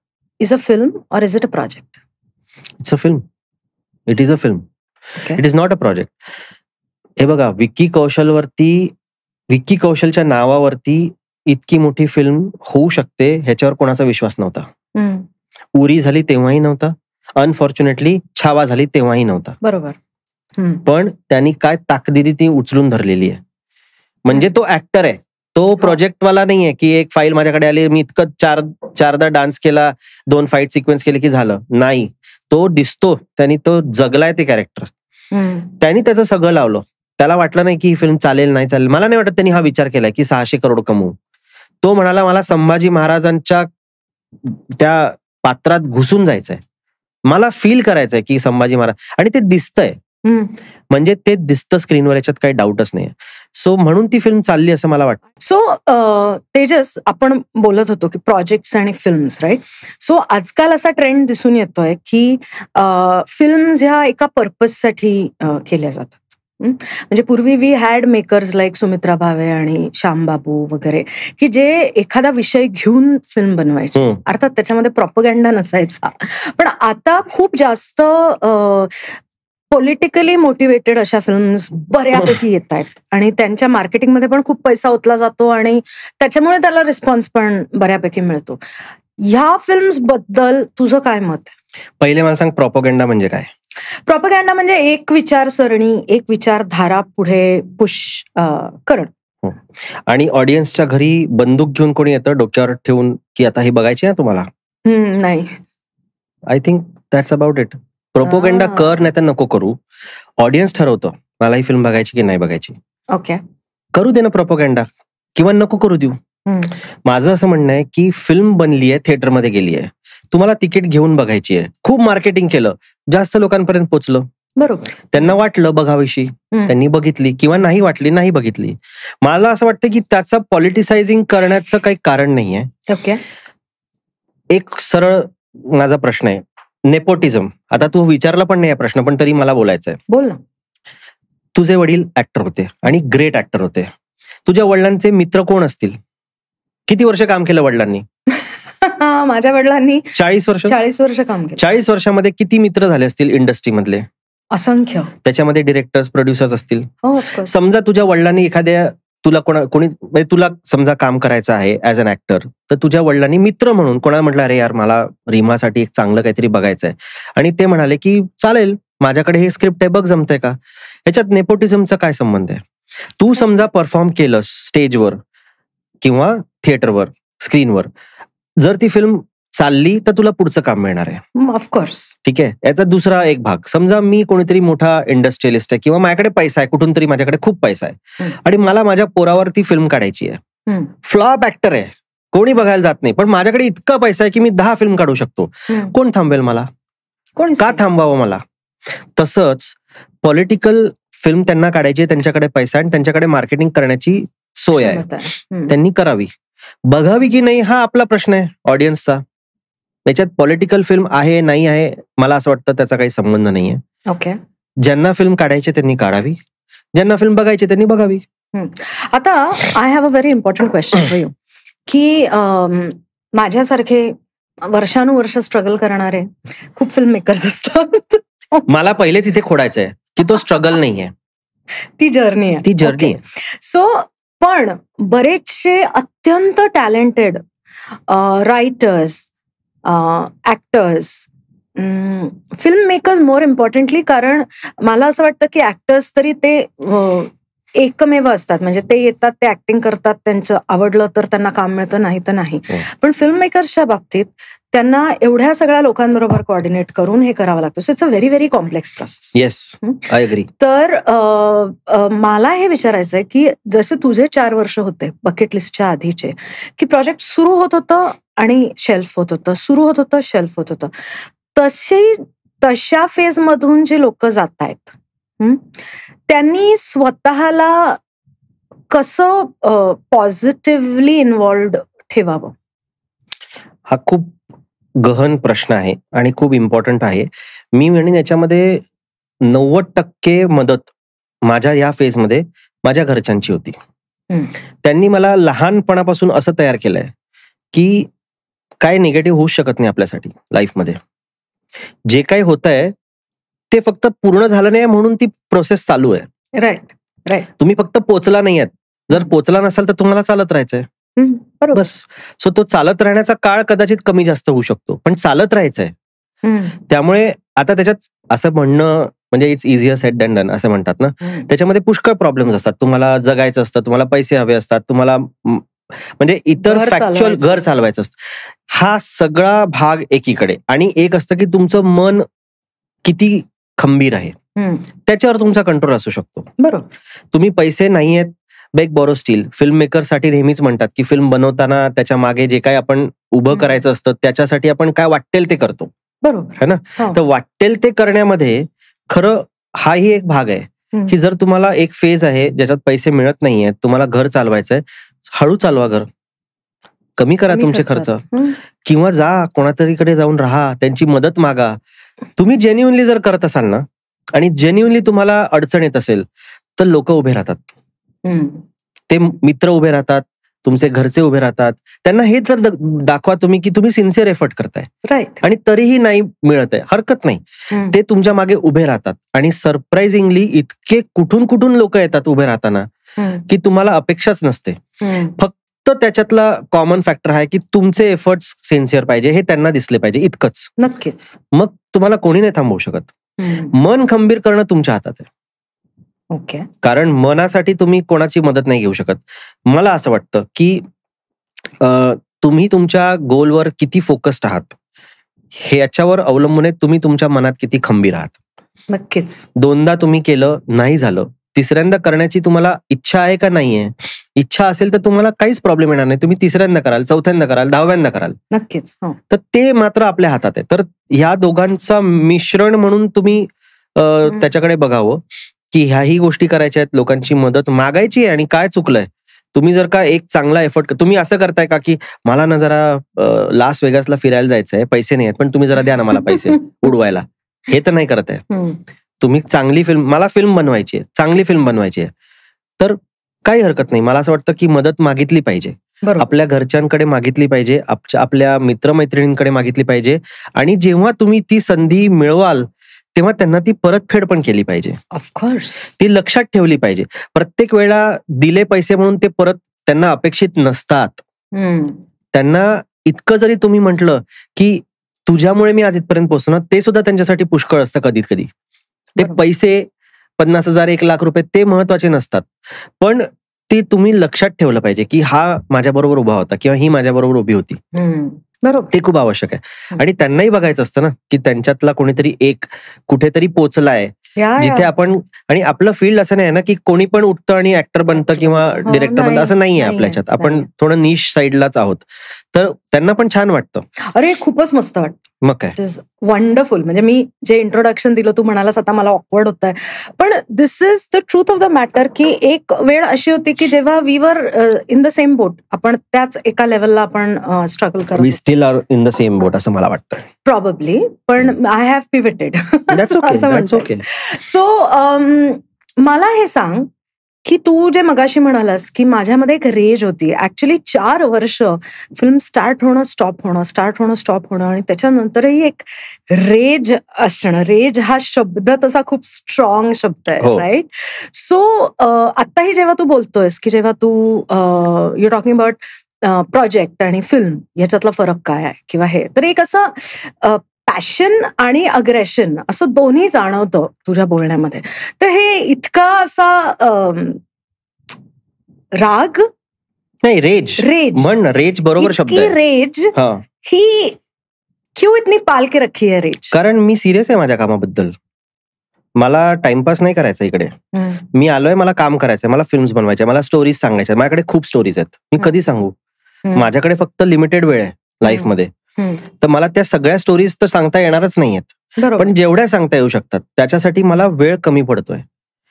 A: is a film or is it a project?
B: It's a film. It is a film. It is not a project. हे बघा, विक्की कौशलच्या नावावरती इतकी मोठी फिल्म होऊ शकते ह्याच्यावर कोणाचा विश्वास नव्हता. उरी झाली तेव्हाही नव्हता, अनफॉर्च्युनेटली छावा झाली तेव्हाही नव्हता.
A: बरोबर.
B: पण त्यांनी काय ताकदीने ती उचलून धरलेली आहे. म्हणजे तो ऍक्टर आहे, तो प्रोजेक्टवाला नाहीये की एक फाईल माझ्याकडे आली, मी इतकं चारदा डान्स केला, 2 फाईट सिक्वेन्स केले की झालं. नाही, तो दिसतो, त्यांनी तो जगलाय ते कॅरेक्टर. त्यांनी त्याचं सगळं लावलं. त्याला वाटलं नाही की ही फिल्म चालेल नाही चालेल. मला नाही वाटत त्यांनी हा विचार केलाय की 600 करोड कमवू. तो म्हणाला मला संभाजी महाराजांच्या त्या पात्रात घुसून जायचंय, मला फील करायचंय की संभाजी महाराज, आणि ते दिसतंय, म्हणजे ते दिसतं स्क्रीनवर, याच्यात काही डाऊटच नाही. सो म्हणून ती फिल्म चालली असं मला वाटतं.
A: सो तेजस, आपण बोलत होतो की प्रोजेक्ट्स आणि फिल्म्स, राईट? सो आजकाल असा ट्रेंड दिसून येतोय की फिल्म्स ह्या एका पर्पजसाठी केल्या जातात. म्हणजे पूर्वी we had makers like Sumitra Bhave आणि श्यामबाबू वगैरे, की जे एखादा विषय घेऊन फिल्म बनवायचे. अर्थात त्याच्यामध्ये प्रॉपगँडा नसायचा, पण आता खूप जास्त पॉलिटिकली मोटिवेटेड अशा फिल्म्स बऱ्यापैकी येत आहेत आणि त्यांच्या मार्केटिंगमध्ये पण खूप पैसा ओतला जातो आणि त्याच्यामुळे त्याला रिस्पॉन्स पण बऱ्यापैकी मिळतो. ह्या फिल्म्स बद्दल तुझं काय मत आहे?
B: पहिले मला सांग, प्रॉपगँडा म्हणजे काय?
A: प्रॉपगँडा म्हणजे एक विचारसरणी, एक विचारधारा पुढे पुश करणं.
B: आणि ऑडियन्सच्या घरी बंदूक घेऊन कोणी येतं डोक्यावर ठेवून की आता ही बघायची आहे तुम्हाला?
A: नाही.
B: I think that's about it. Propaganda कर नाही तर नको करू, ऑडियन्स ठरवतं मला ही फिल्म बघायची की नाही बघायची.
A: ओके,
B: करू दे ना प्रोपोगंडा, किंवा नको करू देऊ. माझं असं म्हणणं आहे की फिल्म बनली आहे, थिएटरमध्ये गेली आहे, तुम्हाला तिकीट घेऊन बघायची आहे, खूप मार्केटिंग केलं, जास्त लोकांपर्यंत पोहोचलं,
A: बरोबर,
B: त्यांना वाटलं बघाविषयी, त्यांनी बघितली, किंवा नाही वाटली, नाही बघितली. मला असं वाटतं की त्याचं पॉलिटिसायझिंग करण्याचं काही कारण नाहीये.
A: ओके,
B: एक सरळ माझा प्रश्न आहे, नेपोटिझम. आता तू विचारला पण नाही हा प्रश्न, पण तरी मला बोलायचं आहे.
A: बोल ना.
B: तुझे वडील ऍक्टर होते आणि ग्रेट ऍक्टर होते. तुझ्या वडिलांचे मित्र कोण असतील? किती वर्ष काम केलं वडिलांनी?
A: माझ्या वडिलांनी
B: 40 वर्ष
A: काम केलं.
B: 40 वर्षामध्ये किती मित्र झाले असतील इंडस्ट्रीमधले?
A: असंख्य.
B: त्याच्यामध्ये डिरेक्टर्स, प्रोड्युसर्स असतील.
A: समजा
B: तुझ्या वडिलांनी एखाद्या तुला कोणी म्हणजे तुला समजा काम करायचं आहे ऍज अन ऍक्टर, तर तुझ्या वडिलांनी मित्र म्हणून कोणाला म्हटलं अरे यार मला रीमासाठी एक चांगलं काहीतरी बघायचं आहे, आणि ते म्हणाले की चालेल माझ्याकडे हे स्क्रिप्ट आहे, बघ जमतंय का? ह्याच्यात नेपोटिझमचा काय संबंध आहे? तू समजा परफॉर्म केलं स्टेजवर किंवा थिएटरवर, स्क्रीनवर, जर ती फिल्म चालली तर तुला पुढचं काम मिळणार आहे,
A: ऑफकोर्स.
B: ठीक आहे. याचा दुसरा एक भाग, समजा मी कोणीतरी मोठा इंडस्ट्रियलिस्ट आहे किंवा माझ्याकडे पैसा आहे, कुठून तरी माझ्याकडे खूप पैसा आहे आणि मला माझ्या पोरावरती फिल्म काढायची आहे, फ्लॉप ऍक्टर आहे, कोणी बघायला जात नाही, पण माझ्याकडे इतका पैसा आहे की मी 10 फिल्म काढू शकतो. कोण थांबवेल मला? का थांबवावं मला? तसंच पॉलिटिकल फिल्म त्यांना काढायची, त्यांच्याकडे पैसा आणि त्यांच्याकडे मार्केटिंग करण्याची सोय आहे, त्यांनी करावी. बघावी की नाही हा आपला प्रश्न आहे ऑडियन्सचा. याच्यात पॉलिटिकल फिल्म आहे नाही आहे मला असं वाटतं त्याचा काही संबंध नाहीये.
A: ओके,
B: ज्यांना फिल्म काढायची त्यांनी काढावी, ज्यांना फिल्म बघायची त्यांनी बघावी.
A: आता I have a very important question for you, की माझ्यासारखे वर्षानुवर्ष स्ट्रगल करणारे खूप फिल्म मेकर्स असतात.
B: मला पहिलेच इथे खोडायचंय की तो स्ट्रगल नाहीये,
A: ती जर्नी आहे. सो पण बरेचसे अत्यंत talented writers, actors, film makers more importantly, कारण मला असं वाटतं की ऍक्टर्स तरी ते एकमेव असतात, म्हणजे ते येतात, ते ऍक्टिंग करतात, त्यांचं आवडलं तर त्यांना काम मिळतं, नाही तर नाही. पण फिल्म मेकर्सच्या बाबतीत त्यांना एवढ्या सगळ्या लोकांबरोबर कोऑर्डिनेट करून हे करावं लागतं. So it's a very very complex process.
B: Yes, I agree.
A: तर मला हे विचारायचंय की जसे तुझे 4 वर्ष होते बकेट लिस्टच्या आधीचे, की प्रोजेक्ट सुरू होत होतं आणि शेल्फ होत होतं, सुरू होत होतं, शेल्फ होत होतं, तशा फेज मधून जे लोक जात आहेत त्यांनी स्वतःला कसं पॉझिटिव्हली इन्व्हॉल्व्ड ठेवावं?
B: हा खूप गहन प्रश्न आहे आणि खूप इम्पॉर्टंट आहे. मी म्हणेन याच्यामध्ये 90% मदत माझ्या या फेजमध्ये माझ्या घरच्यांची होती. त्यांनी मला लहानपणापासून असं तयार केलंय की काय निगेटिव्ह होऊ शकत नाही आपल्यासाठी लाईफमध्ये. जे काही होत आहे ते फक्त पूर्ण झालं नाही म्हणून ती प्रोसेस चालू आहे.
A: राईट.
B: तुम्ही फक्त पोचला नाही आहेत. जर पोचला नसाल तर तुम्हाला चालत राहायचंय, बस. सो तो चालत राहण्याचा काळ कदाचित कमी जास्त होऊ शकतो, पण चालत राहायचंय. त्यामुळे आता त्याच्यात असं म्हणणं म्हणजे it's easier sed than done असं म्हणतात ना, त्याच्यामध्ये पुष्कळ प्रॉब्लेम्स असतात. तुम्हाला जगायचं असतं, तुम्हाला पैसे हवे असतात, तुम्हाला म्हणजे इतर फॅक्च्युअल घर चालवायचं असतं. हा सगळा भाग एकीकडे, आणि एक असतं की तुमचं मन किती खंबीर आहे त्याच्यावर तुमचा कंट्रोल असू शकतो.
A: बरोबर.
B: तुम्ही पैसे नाही आहेत, बेक बोरो स्टील फिल्म मेकरसाठी नेहमीच म्हणतात की फिल्म बनवताना त्याच्या मागे जे काय आपण उभं करायचं असतं त्याच्यासाठी आपण काय वाटेल ते करतो,
A: बरोबर
B: है ना. तर वाटेल ते करण्यामध्ये खरं हाही एक भाग आहे की जर तुम्हाला एक फेज आहे ज्याच्यात पैसे मिळत नाहीये, तुम्हाला घर चालवायचंय, हळू चालवा घर, कमी करा तुमचे खर्च, किंवा जा कोणातरीकडे जाऊन राहा, त्यांची मदत मागा. तुम्ही जेन्युइनली जर करत असाल ना आणि जेन्युइनली तुम्हाला अडचण येत असेल तर लोक उभे राहतात, ते मित्र उभे राहतात, तुमचे घरचे उभे राहतात. त्यांना हे जर दाखवा तुम्ही की तुम्ही सिन्सिअर एफर्ट करताय,
A: राईट,
B: आणि तरीही नाही मिळत आहे, हरकत नाही, ते तुमच्या मागे उभे राहतात. आणि सरप्राइझिंगली इतके कुठून कुठून लोक येतात उभे राहताना की तुम्हाला अपेक्षाच नसते. फक्त त्याच्यातला कॉमन फॅक्टर आहे की तुमचे एफर्ट्स सिन्सिअर पाहिजे, हे त्यांना दिसले पाहिजे, इतकंच.
A: नक्कीच.
B: मग तुम्हाला कोणी नाही थांबवू शकत. मन खंबीर करणं तुमच्या हातात आहे.
A: ओके.
B: कारण मनासाठी तुम्ही कोणाची मदत नाही घेऊ शकत. मला असं वाटतं की तुम्ही तुमच्या गोलवर किती फोकस्ड आहात हे याच्यावर अवलंबून आहे तुम्ही तुमच्या मनात किती खंबीर आहात.
A: नक्कीच.
B: 2दा तुम्ही केलं, नाही झालं, 3ऱ्यांदा करण्याची तुम्हाला इच्छा आहे का नाहीये? इच्छा असेल तर तुम्हाला काहीच प्रॉब्लेम येणार नाही, तुम्ही 3ऱ्यांदा कराल, 4थ्यांदा कराल, 10व्यांदा कराल.
A: नक्कीच.
B: तर ते मात्र आपल्या हातात आहे. तर ह्या दोघांचा मिश्रण म्हणून तुम्ही त्याच्याकडे बघावं की ह्याही गोष्टी करायच्या आहेत, लोकांची मदत मागायची आहे. आणि काय चुकलंय, तुम्ही जर का एक चांगला एफर्ट, तुम्ही असं करताय का की मला ना जरा लास वेगासला फिरायला जायचंय, पैसे नाही आहेत, पण तुम्ही जरा द्या ना मला पैसे उडवायला, हे तर नाही करत आहे. तुम्ही चांगली फिल्म, मला फिल्म बनवायची आहे, चांगली फिल्म बनवायची आहे, तर काही हरकत नाही. मला असं वाटतं की मदत मागितली पाहिजे, आपल्या घरच्यांकडे मागितली पाहिजे, आपल्या मित्रमैत्रिणींकडे मागितली पाहिजे. आणि जेव्हा तुम्ही ती संधी मिळवाल तेव्हा त्यांना ती परतफेड पण केली पाहिजे.
A: ऑफकोर्स.
B: ती लक्षात ठेवली पाहिजे. प्रत्येक वेळा दिले पैसे म्हणून ते परत त्यांना अपेक्षित नसतात. त्यांना इतकं जरी तुम्ही म्हटलं की तुझ्यामुळे मी आज इथपर्यंत पोहोचलो, ते सुद्धा त्यांच्यासाठी पुष्कळ असतं. कधी कधी ते पैसे 50,000 1,00,000 ते महत्वाचे नसतात, पण ते तुम्ही लक्षात ठेवलं पाहिजे की हा माझ्याबरोबर उभा होता किंवा ही माझ्याबरोबर उभी होती.
A: बरोबर.
B: ते खूप आवश्यक आहे. आणि त्यांनाही बघायचं असतं ना की त्यांच्यातला कोणीतरी एक कुठेतरी पोचलाय जिथे आपण, आणि आपलं फील्ड असं नाही ना की कोणी पण उठतं आणि ऍक्टर बनतं किंवा डिरेक्टर बनतं, असं नाहीये आपल्याच्यात. आपण थोडं निश साईडलाच आहोत. तर त्यांना पण छान वाटतं.
A: अरे खूपच मस्त वाटतं.
B: मग काय
A: वंडरफुल. म्हणजे मी जे इंट्रोडक्शन दिलं, तू म्हणालास आता मला ऑकवर्ड होत आहे, पण this is the truth of the matter की एक वेळ अशी होती की जेव्हा we were in the same बोट, आपण त्याच एका लेवलला आपण स्ट्रगल करतो.
B: We still are in the same boat असं मला वाटतं
A: प्रॉबब्ली, पण आय हॅव पिव्हेटेड. सो मला हे सांग की तू जे मगाशी म्हणालास की माझ्यामध्ये एक रेज होती. ऍक्च्युली 4 वर्ष फिल्म स्टार्ट होणं, स्टॉप होणं, स्टार्ट होणं, स्टॉप होणं, आणि त्याच्यानंतरही एक रेज असणं. रेज हा शब्द तसा खूप स्ट्रॉंग शब्द आहे, राईट? सो आत्ताही जेव्हा तू बोलतोयस की जेव्हा तू यू टॉकिंग अबाउट प्रोजेक्ट आणि फिल्म, याच्यातला फरक काय आहे किंवा हे, तर एक असं पॅशन आणि अग्रेशन असं दोन्ही जाणवतं तुझ्या बोलण्यामध्ये. तर हे इतका असा राग
B: नाही, रेज म्हण, रेज बरोबर शब्द आहे.
A: रेज ही क्यों इतनी पाल के रखी है रेज?
B: कारण मी सिरियस आहे माझ्या कामाबद्दल. मला टाइमपास नाही करायचा इकडे. मी आलोय, मला काम करायचंय, मला फिल्म्स बनवायच्या, मला स्टोरीज सांगायच्या. माझ्याकडे खूप स्टोरीज आहेत, मी कधी सांगू? माझ्याकडे फक्त लिमिटेड वेळ आहे लाईफमध्ये. तर मला त्या सगळ्या स्टोरीज तर सांगता येणारच नाहीयेत, पण जेवढ्या सांगता येऊ शकतात त्याच्यासाठी मला वेळ कमी पडतोय.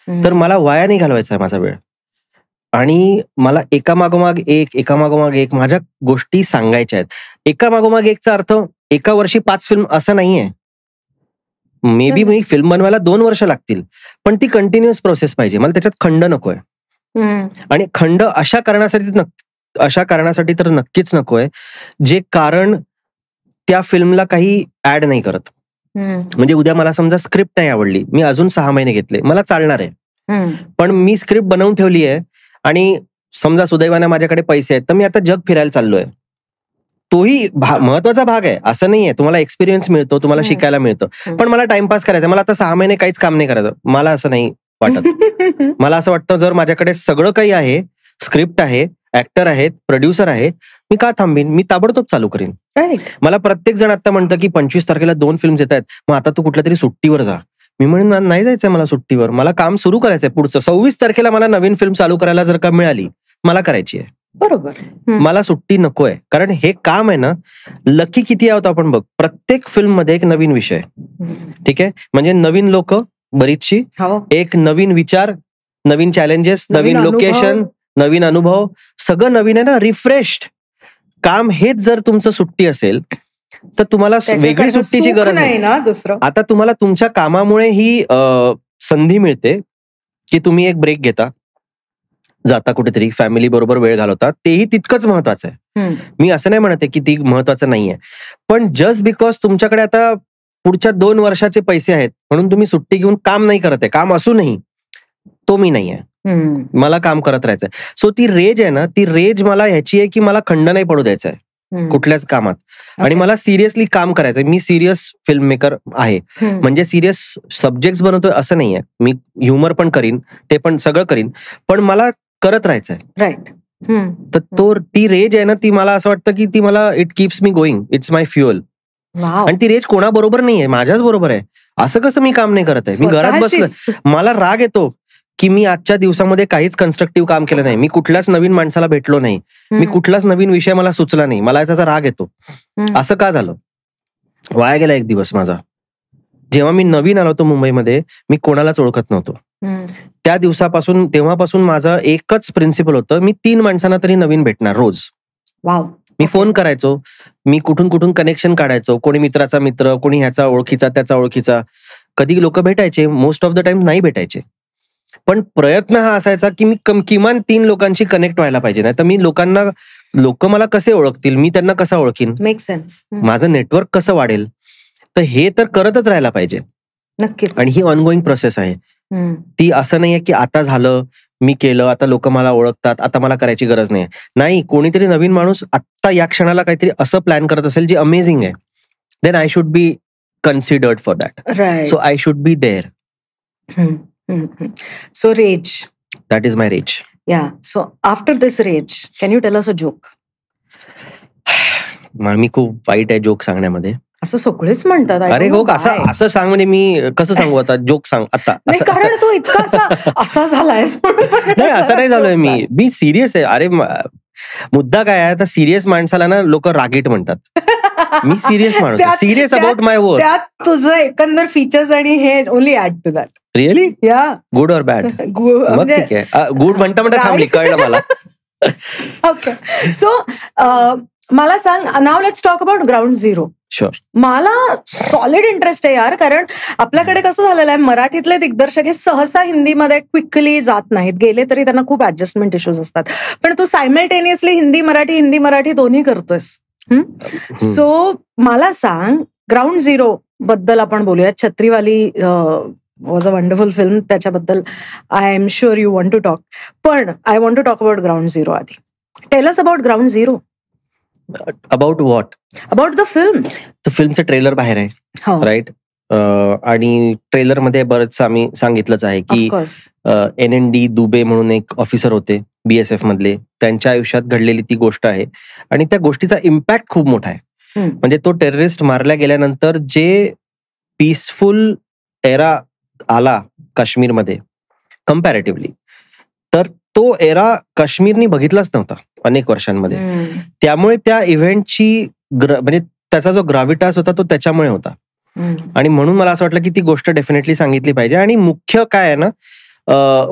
B: तर मला वाया नाही घालवायचा माझा वेळ, आणि मला एकामागोमाग एक माझ्या गोष्टी सांगायच्या आहेत. एकामागोमाग एकचा अर्थ एका वर्षी 5 फिल्म असं नाहीये. मे बी मी फिल्म बनवायला 2 वर्ष लागतील, पण ती कंटिन्युअस प्रोसेस पाहिजे. मला त्याच्यात खंड नकोय. आणि खंड अशा कारणासाठी तर नक्कीच नकोय जे कारण त्या फिल्मला काही ऍड नाही करत. म्हणजे उद्या मला समजा स्क्रिप्ट नाही आवडली, मी अजून 6 महिने घेतले, मला चालणार आहे, पण मी स्क्रिप्ट बनवून ठेवली आहे आणि समजा सुदैवाने माझ्याकडे पैसे आहेत, तर मी आता जग फिरायला चाललोय. तोही महत्वाचा भाग आहे, असं नाहीये. तुम्हाला एक्सपिरियन्स मिळतो, तुम्हाला शिकायला मिळतं, पण मला टाइमपास करायचा. मला आता 6 महिने काहीच काम नाही करायचं, मला असं नाही वाटत. मला असं वाटतं जर माझ्याकडे सगळं काही आहे, स्क्रिप्ट आहे, ऍक्टर आहेत, प्रोड्युसर आहे, मी का थांबीन? मी ताबडतोब चालू करीन. मला प्रत्येक जण आता म्हणतं की 25 तारखेला 2 फिल्म्स येत आहेत, मग आता तू कुठल्या तरी सुट्टीवर जा, मी म्हणेन नाही जायचंय मला सुट्टीवर, मला काम सुरू करायचंय पुढचं. 26 तारखेला मला नवीन फिल्म चालू करायला जर का मिळाली, मला करायची आहे.
A: बरोबर.
B: मला सुट्टी नकोय, कारण हे काम आहे ना, लकी किती आहोत आपण बघ. प्रत्येक फिल्म मध्ये एक नवीन विषय, ठीक आहे, म्हणजे नवीन लोक बरीचशी, एक नवीन विचार, नवीन चॅलेंजेस, नवीन लोकेशन, नवीन अनुभव, सगळं नवीन आहे ना, रिफ्रेश्ड काम. हेच जर तुमचं सुट्टी असेल तर तुम्हाला वेगळी सुट्टीची गरज नाही ना दुसरं. आता तुम्हाला तुमच्या कामामुळे ही संधी मिळते की तुम्ही एक ब्रेक घेता, जाता कुठेतरी, फॅमिली बरोबर वेळ घालवता, तेही तितकंच महत्वाचं आहे. मी असं नाही म्हणते की ती महत्वाचं नाहीये, पण जस्ट बिकॉज तुमच्याकडे आता पुढच्या 2 वर्षाचे पैसे आहेत म्हणून तुम्ही सुट्टी घेऊन काम नाही करत आहे, काम असूनही, तो मी नाहीये. मला काम करत राहायचंय. सो ती रेज आहे ना, ती रेज मला ह्याची आहे की मला खंड नाही पडू द्यायचंय कुठल्याच कामात, आणि मला सिरियसली काम करायचंय. मी सिरियस फिल्म मेकर आहे, म्हणजे सिरियस सब्जेक्ट बनवतोय असं नाहीये. मी ह्युमर पण करीन, ते पण सगळं करीन, पण मला करत राहायचंय.
A: राईट.
B: तर ती रेज आहे ना, ती मला असं वाटतं की ती मला, it keeps me going, it's my fuel. आणि ती रेज कोणाबरोबर नाहीये, माझ्याच बरोबर आहे. असं कसं मी काम नाही करत आहे, मी घरात बसलोय, मला राग येतो की मी आजच्या दिवसामध्ये काहीच कन्स्ट्रक्टिव्ह काम केलं नाही, मी कुठल्याच नवीन माणसाला भेटलो नाही, मी कुठलाच नवीन विषय मला सुचला नाही, मला त्याचा राग येतो. असं का झालं, वाया गेला एक दिवस माझा. जेव्हा मी नवीन आलो होतो मुंबईमध्ये, मी कोणालाच ओळखत नव्हतो. त्या दिवसापासून, तेव्हापासून माझं एकच प्रिन्सिपल होतं, मी 3 माणसांना तरी नवीन भेटणार रोज. मी फोन करायचो, मी कुठून कुठून कनेक्शन काढायचो, कोणी मित्राचा मित्र, कोणी ह्याचा ओळखीचा, त्याचा ओळखीचा. कधी लोक भेटायचे, मोस्ट ऑफ द टाइम नाही भेटायचे, पण प्रयत्न हा असायचा की मी किमान 3 लोकांशी कनेक्ट व्हायला पाहिजे. नाही तर मी लोक मला कसे ओळखतील, मी त्यांना कसा ओळखीन,
A: मेक सेन्स,
B: माझं नेटवर्क कसं वाढेल. तर हे तर करतच राहायला पाहिजे
A: नक्कीच.
B: आणि ही ऑनगोईंग प्रोसेस आहे. ती असं नाहीये की आता झालं, मी केलं, आता लोक मला ओळखतात, आता मला करायची गरज नाही. कोणीतरी नवीन माणूस आत्ता या क्षणाला काहीतरी असं प्लॅन करत असेल जे अमेझिंग आहे, then I should be considered for that. So I should be there.
A: So rage.
B: That is my rage.
A: Yeah. So after this rage, can you tell us a joke?
B: मी खूप वाईट आहे joke सांगण्यामध्ये.
A: असं सगळेच म्हणतात.
B: अरे गो, असं सांग म्हणजे मी कसं सांगू आता, जोक सांग आता.
A: कारण तू इतका असा झालाय.
B: नाही, असं नाही झालोय मी सिरियस आहे. अरे मुद्दा काय आहे, आता सिरियस माणसाला ना लोक रागीट म्हणतात. मी सिरियस माणूस, सिरियस अबाउट माय वर्क.
A: त्यात तुझं एकंदर फीचर्स आणि हे only add to that.
B: Really?
A: या.
B: Good or bad? मग ठीक आहे, गुड म्हणता थांबली, कळलं मला.
A: ओके. सो मला सांग, now let's talk about ground zero.
B: Sure.
A: मला सॉलिड इंटरेस्ट आहे यार, कारण आपल्याकडे कसं झालेलं आहे, मराठीतले दिग्दर्शक हे सहसा हिंदीमध्ये क्विकली जात नाहीत, गेले तरी त्यांना खूप ऍडजस्टमेंट इश्यूज असतात. पण तू सायमल्टेनियसली हिंदी मराठी दोन्ही करतोयस. सो मला सांग, ग्राउंड झिरो बद्दल आपण बोलूया. Chhatriwali was a wonderful film, त्याच्याबद्दल I am sure you want to talk, पण I want to talk about ground zero. आधी tell us about ground zero.
B: About what?
A: About the film.
B: तर फिल्मचं ट्रेलर बाहेर आहे, राईट? आणि ट्रेलर मध्ये बरंच आम्ही सांगितलंच आहे की NND दुबे म्हणून एक ऑफिसर होते BSF मधले, त्यांच्या आयुष्यात घडलेली ती गोष्ट आहे आणि त्या गोष्टीचा इम्पॅक्ट खूप मोठा आहे. म्हणजे तो टेररिस्ट मारला गेल्यानंतर जे पीसफुल एरा आला काश्मीरमध्ये कम्पॅरेटिव्हली, तर तो एरा काश्मीरनी बघितलाच नव्हता अनेक वर्षांमध्ये. त्यामुळे त्या इव्हेंटची म्हणजे त्याचा जो ग्राविटास होता तो त्याच्यामुळे होता. आणि म्हणून मला असं वाटलं की ती गोष्ट डेफिनेटली सांगितली पाहिजे. आणि मुख्य काय आहे ना,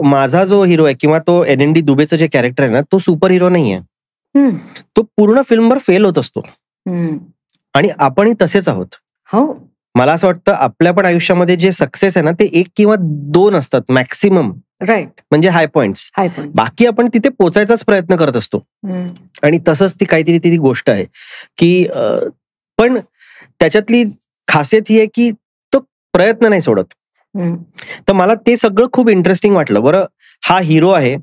B: माझा जो हिरो आहे किंवा तो NND दुबेचं जे कॅरेक्टर आहे ना, तो सुपर हिरो नाहीये. तो पूर्ण फिल्मवर फेल होत असतो आणि आपणही तसेच आहोत. मला असं वाटतं आपल्या पण आयुष्यामध्ये जे सक्सेस आहे ना, ते 1 किंवा 2 असतात मॅक्सिमम, राईट? म्हणजे हाय पॉइंट्स. बाकी आपण तिथे पोचायचाच प्रयत्न करत असतो. आणि तसंच ती काहीतरी ती गोष्ट आहे की पण त्याच्यातली खासियत ही आहे की तो प्रयत्न नाही सोडत. तर मला ते सगळं खूप इंटरेस्टिंग वाटलं. बरं, हा हिरो आहे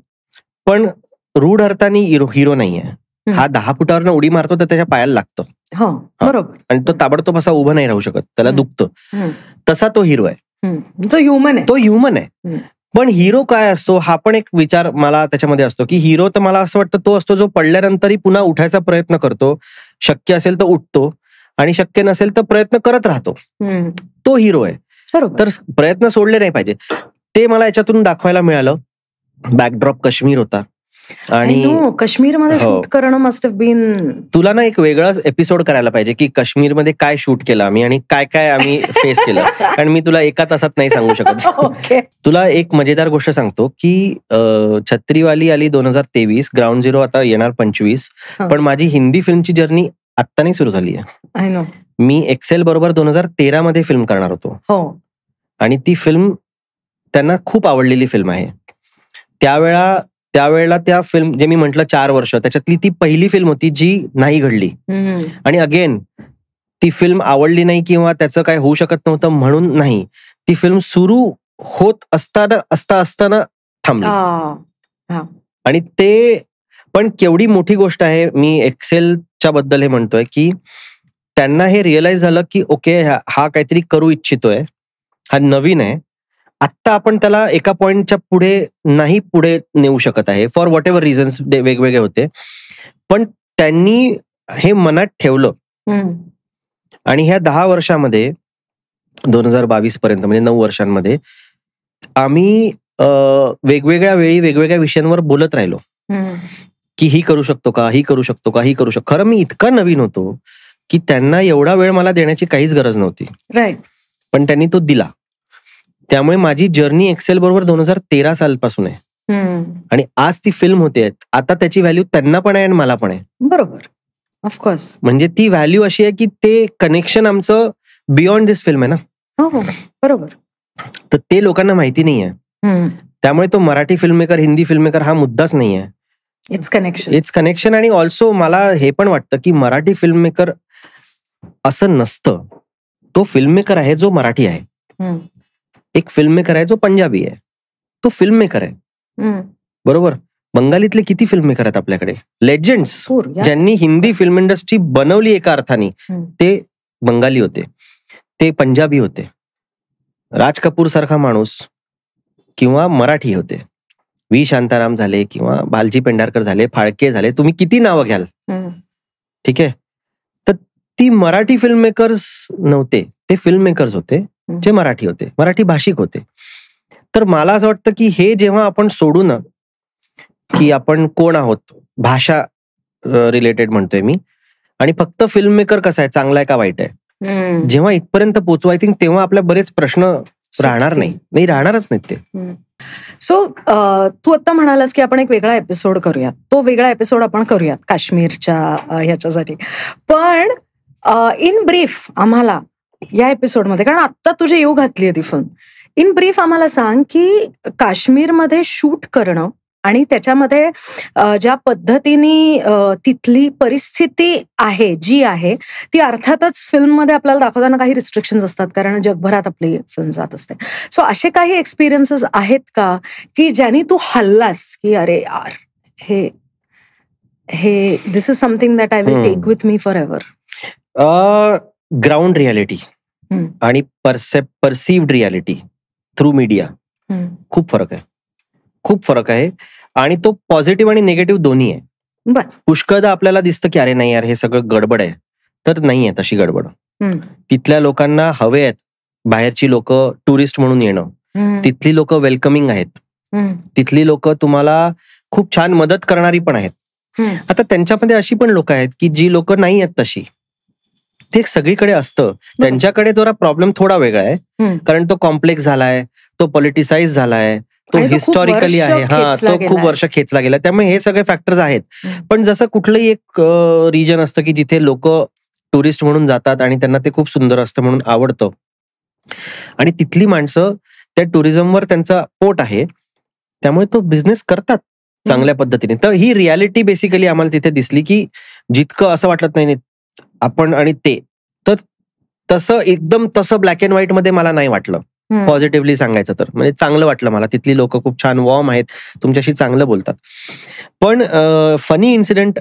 B: पण रूढ अर्थाने हिरो नाहीये. हा 10 फुटावरनं उडी मारतो तर त्याच्या पायाला लागतं, बरोबर, आणि तो ताबडतोब असा उभं नाही राहू शकत, त्याला दुखतं. तसा तो हिरो आहे, तो ह्युमन आहे. पण हिरो काय असतो हा पण एक विचार मला त्याच्यामध्ये असतो की हिरो तर मला असं वाटतं तो असतो जो पडल्यानंतरही पुन्हा उठायचा प्रयत्न करतो, शक्य असेल तर उठतो आणि शक्य नसेल तर प्रयत्न करत राहतो. तो हिरो आहे.
A: बरोबर.
B: तर प्रयत्न सोडले नाही पाहिजे. ते मला याच्यातून दाखवायला मिळालं. बॅकड्रॉप काश्मीर होता आणि
A: काश्मीरमध्ये
B: हो.
A: शूट करणं मस्ट हॅव बीन.
B: तुला ना एक वेगळाच एपिसोड करायला पाहिजे की काश्मीरमध्ये काय शूट केलं आम्ही आणि काय काय आम्ही फेस केलं. कारण मी तुला एका तासात नाही सांगू शकत.
A: ओके.
B: तुला एक मजेदार गोष्ट सांगतो की छत्रीवाली आली 2023, ग्राउंड झिरो आता येणार 25. पण माझी हिंदी फिल्मची जर्नी आत्ता नाही सुरू झाली आहे.
A: I know.
B: मी एक्सेल बरोबर 2013 मध्ये फिल्म करणार होतो.
A: हो.
B: आणि ती फिल्म त्यांना खूप आवडलेली फिल्म आहे. त्यावेळेला त्या फिल्म जे मी म्हंटल 4 वर्ष, त्याच्यातली ती पहिली फिल्म होती जी नाही घडली. आणि अगेन ती फिल्म आवडली नाही किंवा त्याचं काय होऊ शकत नव्हतं म्हणून नाही, ती फिल्म सुरू होत असताना थांबली. आणि ते पण केवढी मोठी गोष्ट आहे. मी एक्सेलच्या बद्दल हे म्हणतोय की त्यांना हे रिअलाइज झालं की ओके, हा काहीतरी करू इच्छितोय, हा नवीन आहे, आत्ता आपण त्याला एका पॉइंटच्या पुढे नेऊ शकत आहे. फॉर व्हॉट एव्हर रिझन्स वेगवेगळे होते, पण त्यांनी हे मनात ठेवलं. आणि ह्या 10 वर्षामध्ये 2022 पर्यंत म्हणजे 9 वर्षांमध्ये आम्ही वेगवेगळ्या वेळी वेगवेगळ्या विषयांवर बोलत राहिलो की ही करू शकतो का, ही करू शकतो का, ही करू शकतो. खरं मी इतका नवीन होतो की त्यांना एवढा वेळ मला देण्याची काहीच गरज नव्हती.
A: राईट.
B: पण त्यांनी तो दिला. त्यामुळे माझी जर्नी एक्सेल बरोबर 2013 सालपासून आहे. आणि आज ती फिल्म होते, आता त्याची व्हॅल्यू त्यांना पण आहे आणि मला पण आहे.
A: बरोबर. ऑफकोर्स.
B: म्हणजे ती व्हॅल्यू अशी आहे की ते कनेक्शन आमचं बियॉन्ड दिस फिल्म आहे ना.
A: हो, बरोबर.
B: तर ते लोकांना माहिती नाही आहे. त्यामुळे तो मराठी फिल्ममेकर, हिंदी फिल्ममेकर हा मुद्दाच नाही आहे. It's connection. आणि ऑल्सो मला हे पण वाटतं की मराठी फिल्ममेकर असं नसतं. तो फिल्ममेकर आहे जो मराठी आहे. एक फिल्ममेकर आहे जो पंजाबी आहे. तो फिल्ममेकर आहे. बरोबर. बंगालीतले किती फिल्ममेकर आहेत आपल्याकडे, लेजेंड्स, ज्यांनी हिंदी फिल्म इंडस्ट्री बनवली एका अर्थाने, ते बंगाली होते, ते पंजाबी होते. राज कपूर सारखा माणूस किंवा मराठी होते. व्ही शांताराम झाले किंवा बालजी पेंढारकर झाले, फाळके झाले, तुम्ही किती नावं घ्याल. ठीक आहे. तर ती मराठी फिल्ममेकर्स नव्हते, ते फिल्ममेकर्स होते जे मराठी होते, मराठी भाषिक होते. तर मला असं वाटतं की हे जेव्हा आपण सोडू ना की आपण कोण आहोत, भाषा रिलेटेड म्हणतोय मी, आणि फक्त फिल्ममेकर कसा आहे, चांगला आहे का वाईट आहे, जेव्हा इथपर्यंत पोहोचू, आय थिंक तेव्हा आपल्या बरेच प्रश्न राहणारच नाहीत ते.
A: सो तू आता म्हणालास की आपण एक वेगळा एपिसोड करूयात. तो वेगळा एपिसोड आपण करूयात काश्मीरच्या ह्याच्यासाठी. पण इन ब्रीफ आम्हाला या एपिसोडमध्ये, कारण आत्ता तुझी येऊ घातली आहे ती फिल्म, इन ब्रीफ आम्हाला सांग की काश्मीरमध्ये शूट करणं आणि त्याच्यामध्ये ज्या पद्धतीने तिथली परिस्थिती आहे जी आहे ती, अर्थातच फिल्ममध्ये आपल्याला दाखवताना काही रिस्ट्रिक्शन्स असतात कारण जगभरात आपली फिल्म जात असते. सो असे काही एक्सपिरियन्सेस आहेत का की ज्याने तू हल्लास की अरे यार, hey this is something that I will take with me forever?
B: Ground reality आणि परसिव्ड रियालिटी थ्रू मीडिया खूप फरक आहे. आणि तो पॉझिटिव्ह आणि निगेटिव्ह दोन्ही आहे. पुष्कळदा आपल्याला दिसतं की अरे नाही यार, हे सगळं गडबड आहे. तर नाही आहे तशी गडबड. तिथल्या लोकांना हवे आहेत बाहेरची लोक टुरिस्ट म्हणून येणं. तिथली लोक वेलकमिंग आहेत. तिथली लोक तुम्हाला खूप छान मदत करणारी पण आहेत. आता त्यांच्यामध्ये अशी पण लोक आहेत की जी लोक नाही आहेत तशी. ते सगळीकडे असतं. त्यांच्याकडे जरा प्रॉब्लेम थोडा वेगळा आहे, कारण तो कॉम्प्लेक्स झालाय, तो पॉलिटिसाइज झालाय, तो हिस्टॉरिकली आहे, तो खूप वर्ष खेचला गेला. त्यामुळे हे सगळे फॅक्टर्स आहेत. पण जसं कुठलंही एक रिजन असतं की जिथे लोक टुरिस्ट म्हणून जातात आणि त्यांना ते खूप सुंदर असतं म्हणून आवडतं, आणि तिथली माणसं त्या टुरिझमवर त्यांचा पोट आहे, त्यामुळे तो बिझनेस करतात चांगल्या पद्धतीने. तर ही रियालिटी बेसिकली आम्हाला तिथे दिसली की जितकं असं वाटत नाही आपण आणि ते, तर तसं ब्लॅक अँड व्हाईट मध्ये मला नाही वाटलं. पॉझिटिव्हली सांगायचं तर म्हणजे चांगलं वाटलं मला. तिथली लोक खूप छान वॉर्म आहेत, तुमच्याशी चांगलं बोलतात. पण फनी इन्सिडेंट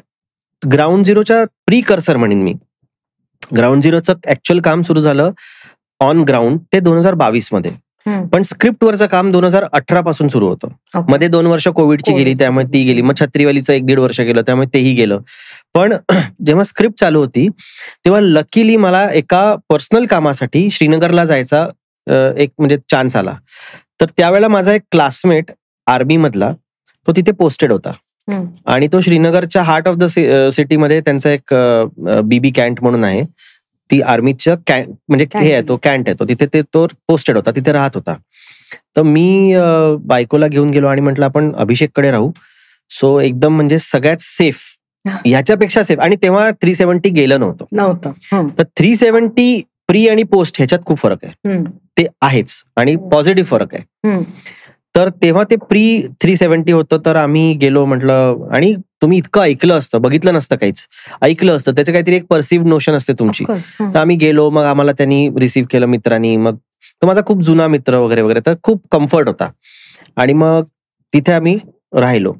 B: ग्राउंड झिरोच्या प्रीकर्सर म्हणेन मी. ग्राउंड झिरोचं ऍक्च्युअल काम सुरू झालं ऑन ग्राउंड ते 2022 मध्ये, पण स्क्रिप्टवरचं काम 2018 पासून सुरू होतं. मध्ये 2 वर्ष कोविडची गेली, त्यामुळे ती गेली. मग छत्रीवालीचं 1-1.5 वर्ष गेलं, त्यामुळे तेही गेलं. पण जेव्हा स्क्रिप्ट चालू होती तेव्हा लकीली मला एका पर्सनल कामासाठी श्रीनगरला जायचा एक म्हणजे चान्स आला. तर त्यावेळेला माझा एक क्लासमेट आर्मी मधला तो तिथे पोस्टेड होता आणि तो श्रीनगरच्या हार्ट ऑफ द सिटीमध्ये त्यांचा एक बीबी कॅन्ट म्हणून आहे, ती आर्मीच्या कॅन्ट म्हणजे हे आहे, तो कॅन्ट आहे, तो तिथे ते तो पोस्टेड होता, तिथे राहत होता. तर मी बायकोला घेऊन गेलो आणि म्हटलं आपण अभिषेककडे राहू. सो एकदम म्हणजे सगळ्यात सेफ, ह्याच्यापेक्षा सेफ. आणि तेव्हा 370 गेलं नव्हतं. तर 370 प्री आणि पोस्ट ह्याच्यात खूप फरक आहे, ते आहेच आणि पॉझिटिव्ह फरक आहे. तर तेव्हा ते प्री 370 होतं. तर आम्ही गेलो, म्हटलं, आणि तुम्ही इतकं ऐकलं असतं, बघितलं नसतं काहीच, ऐकलं असतं, त्याचं काहीतरी एक परसिव्ह नोशन असते तुमची. तर आम्ही गेलो, मग आम्हाला त्यांनी रिसीव्ह केलं मित्रांनी. मग तो माझा खूप जुना मित्र वगैरे वगैरे, तर खूप कम्फर्ट होता. आणि मग तिथे आम्ही राहिलो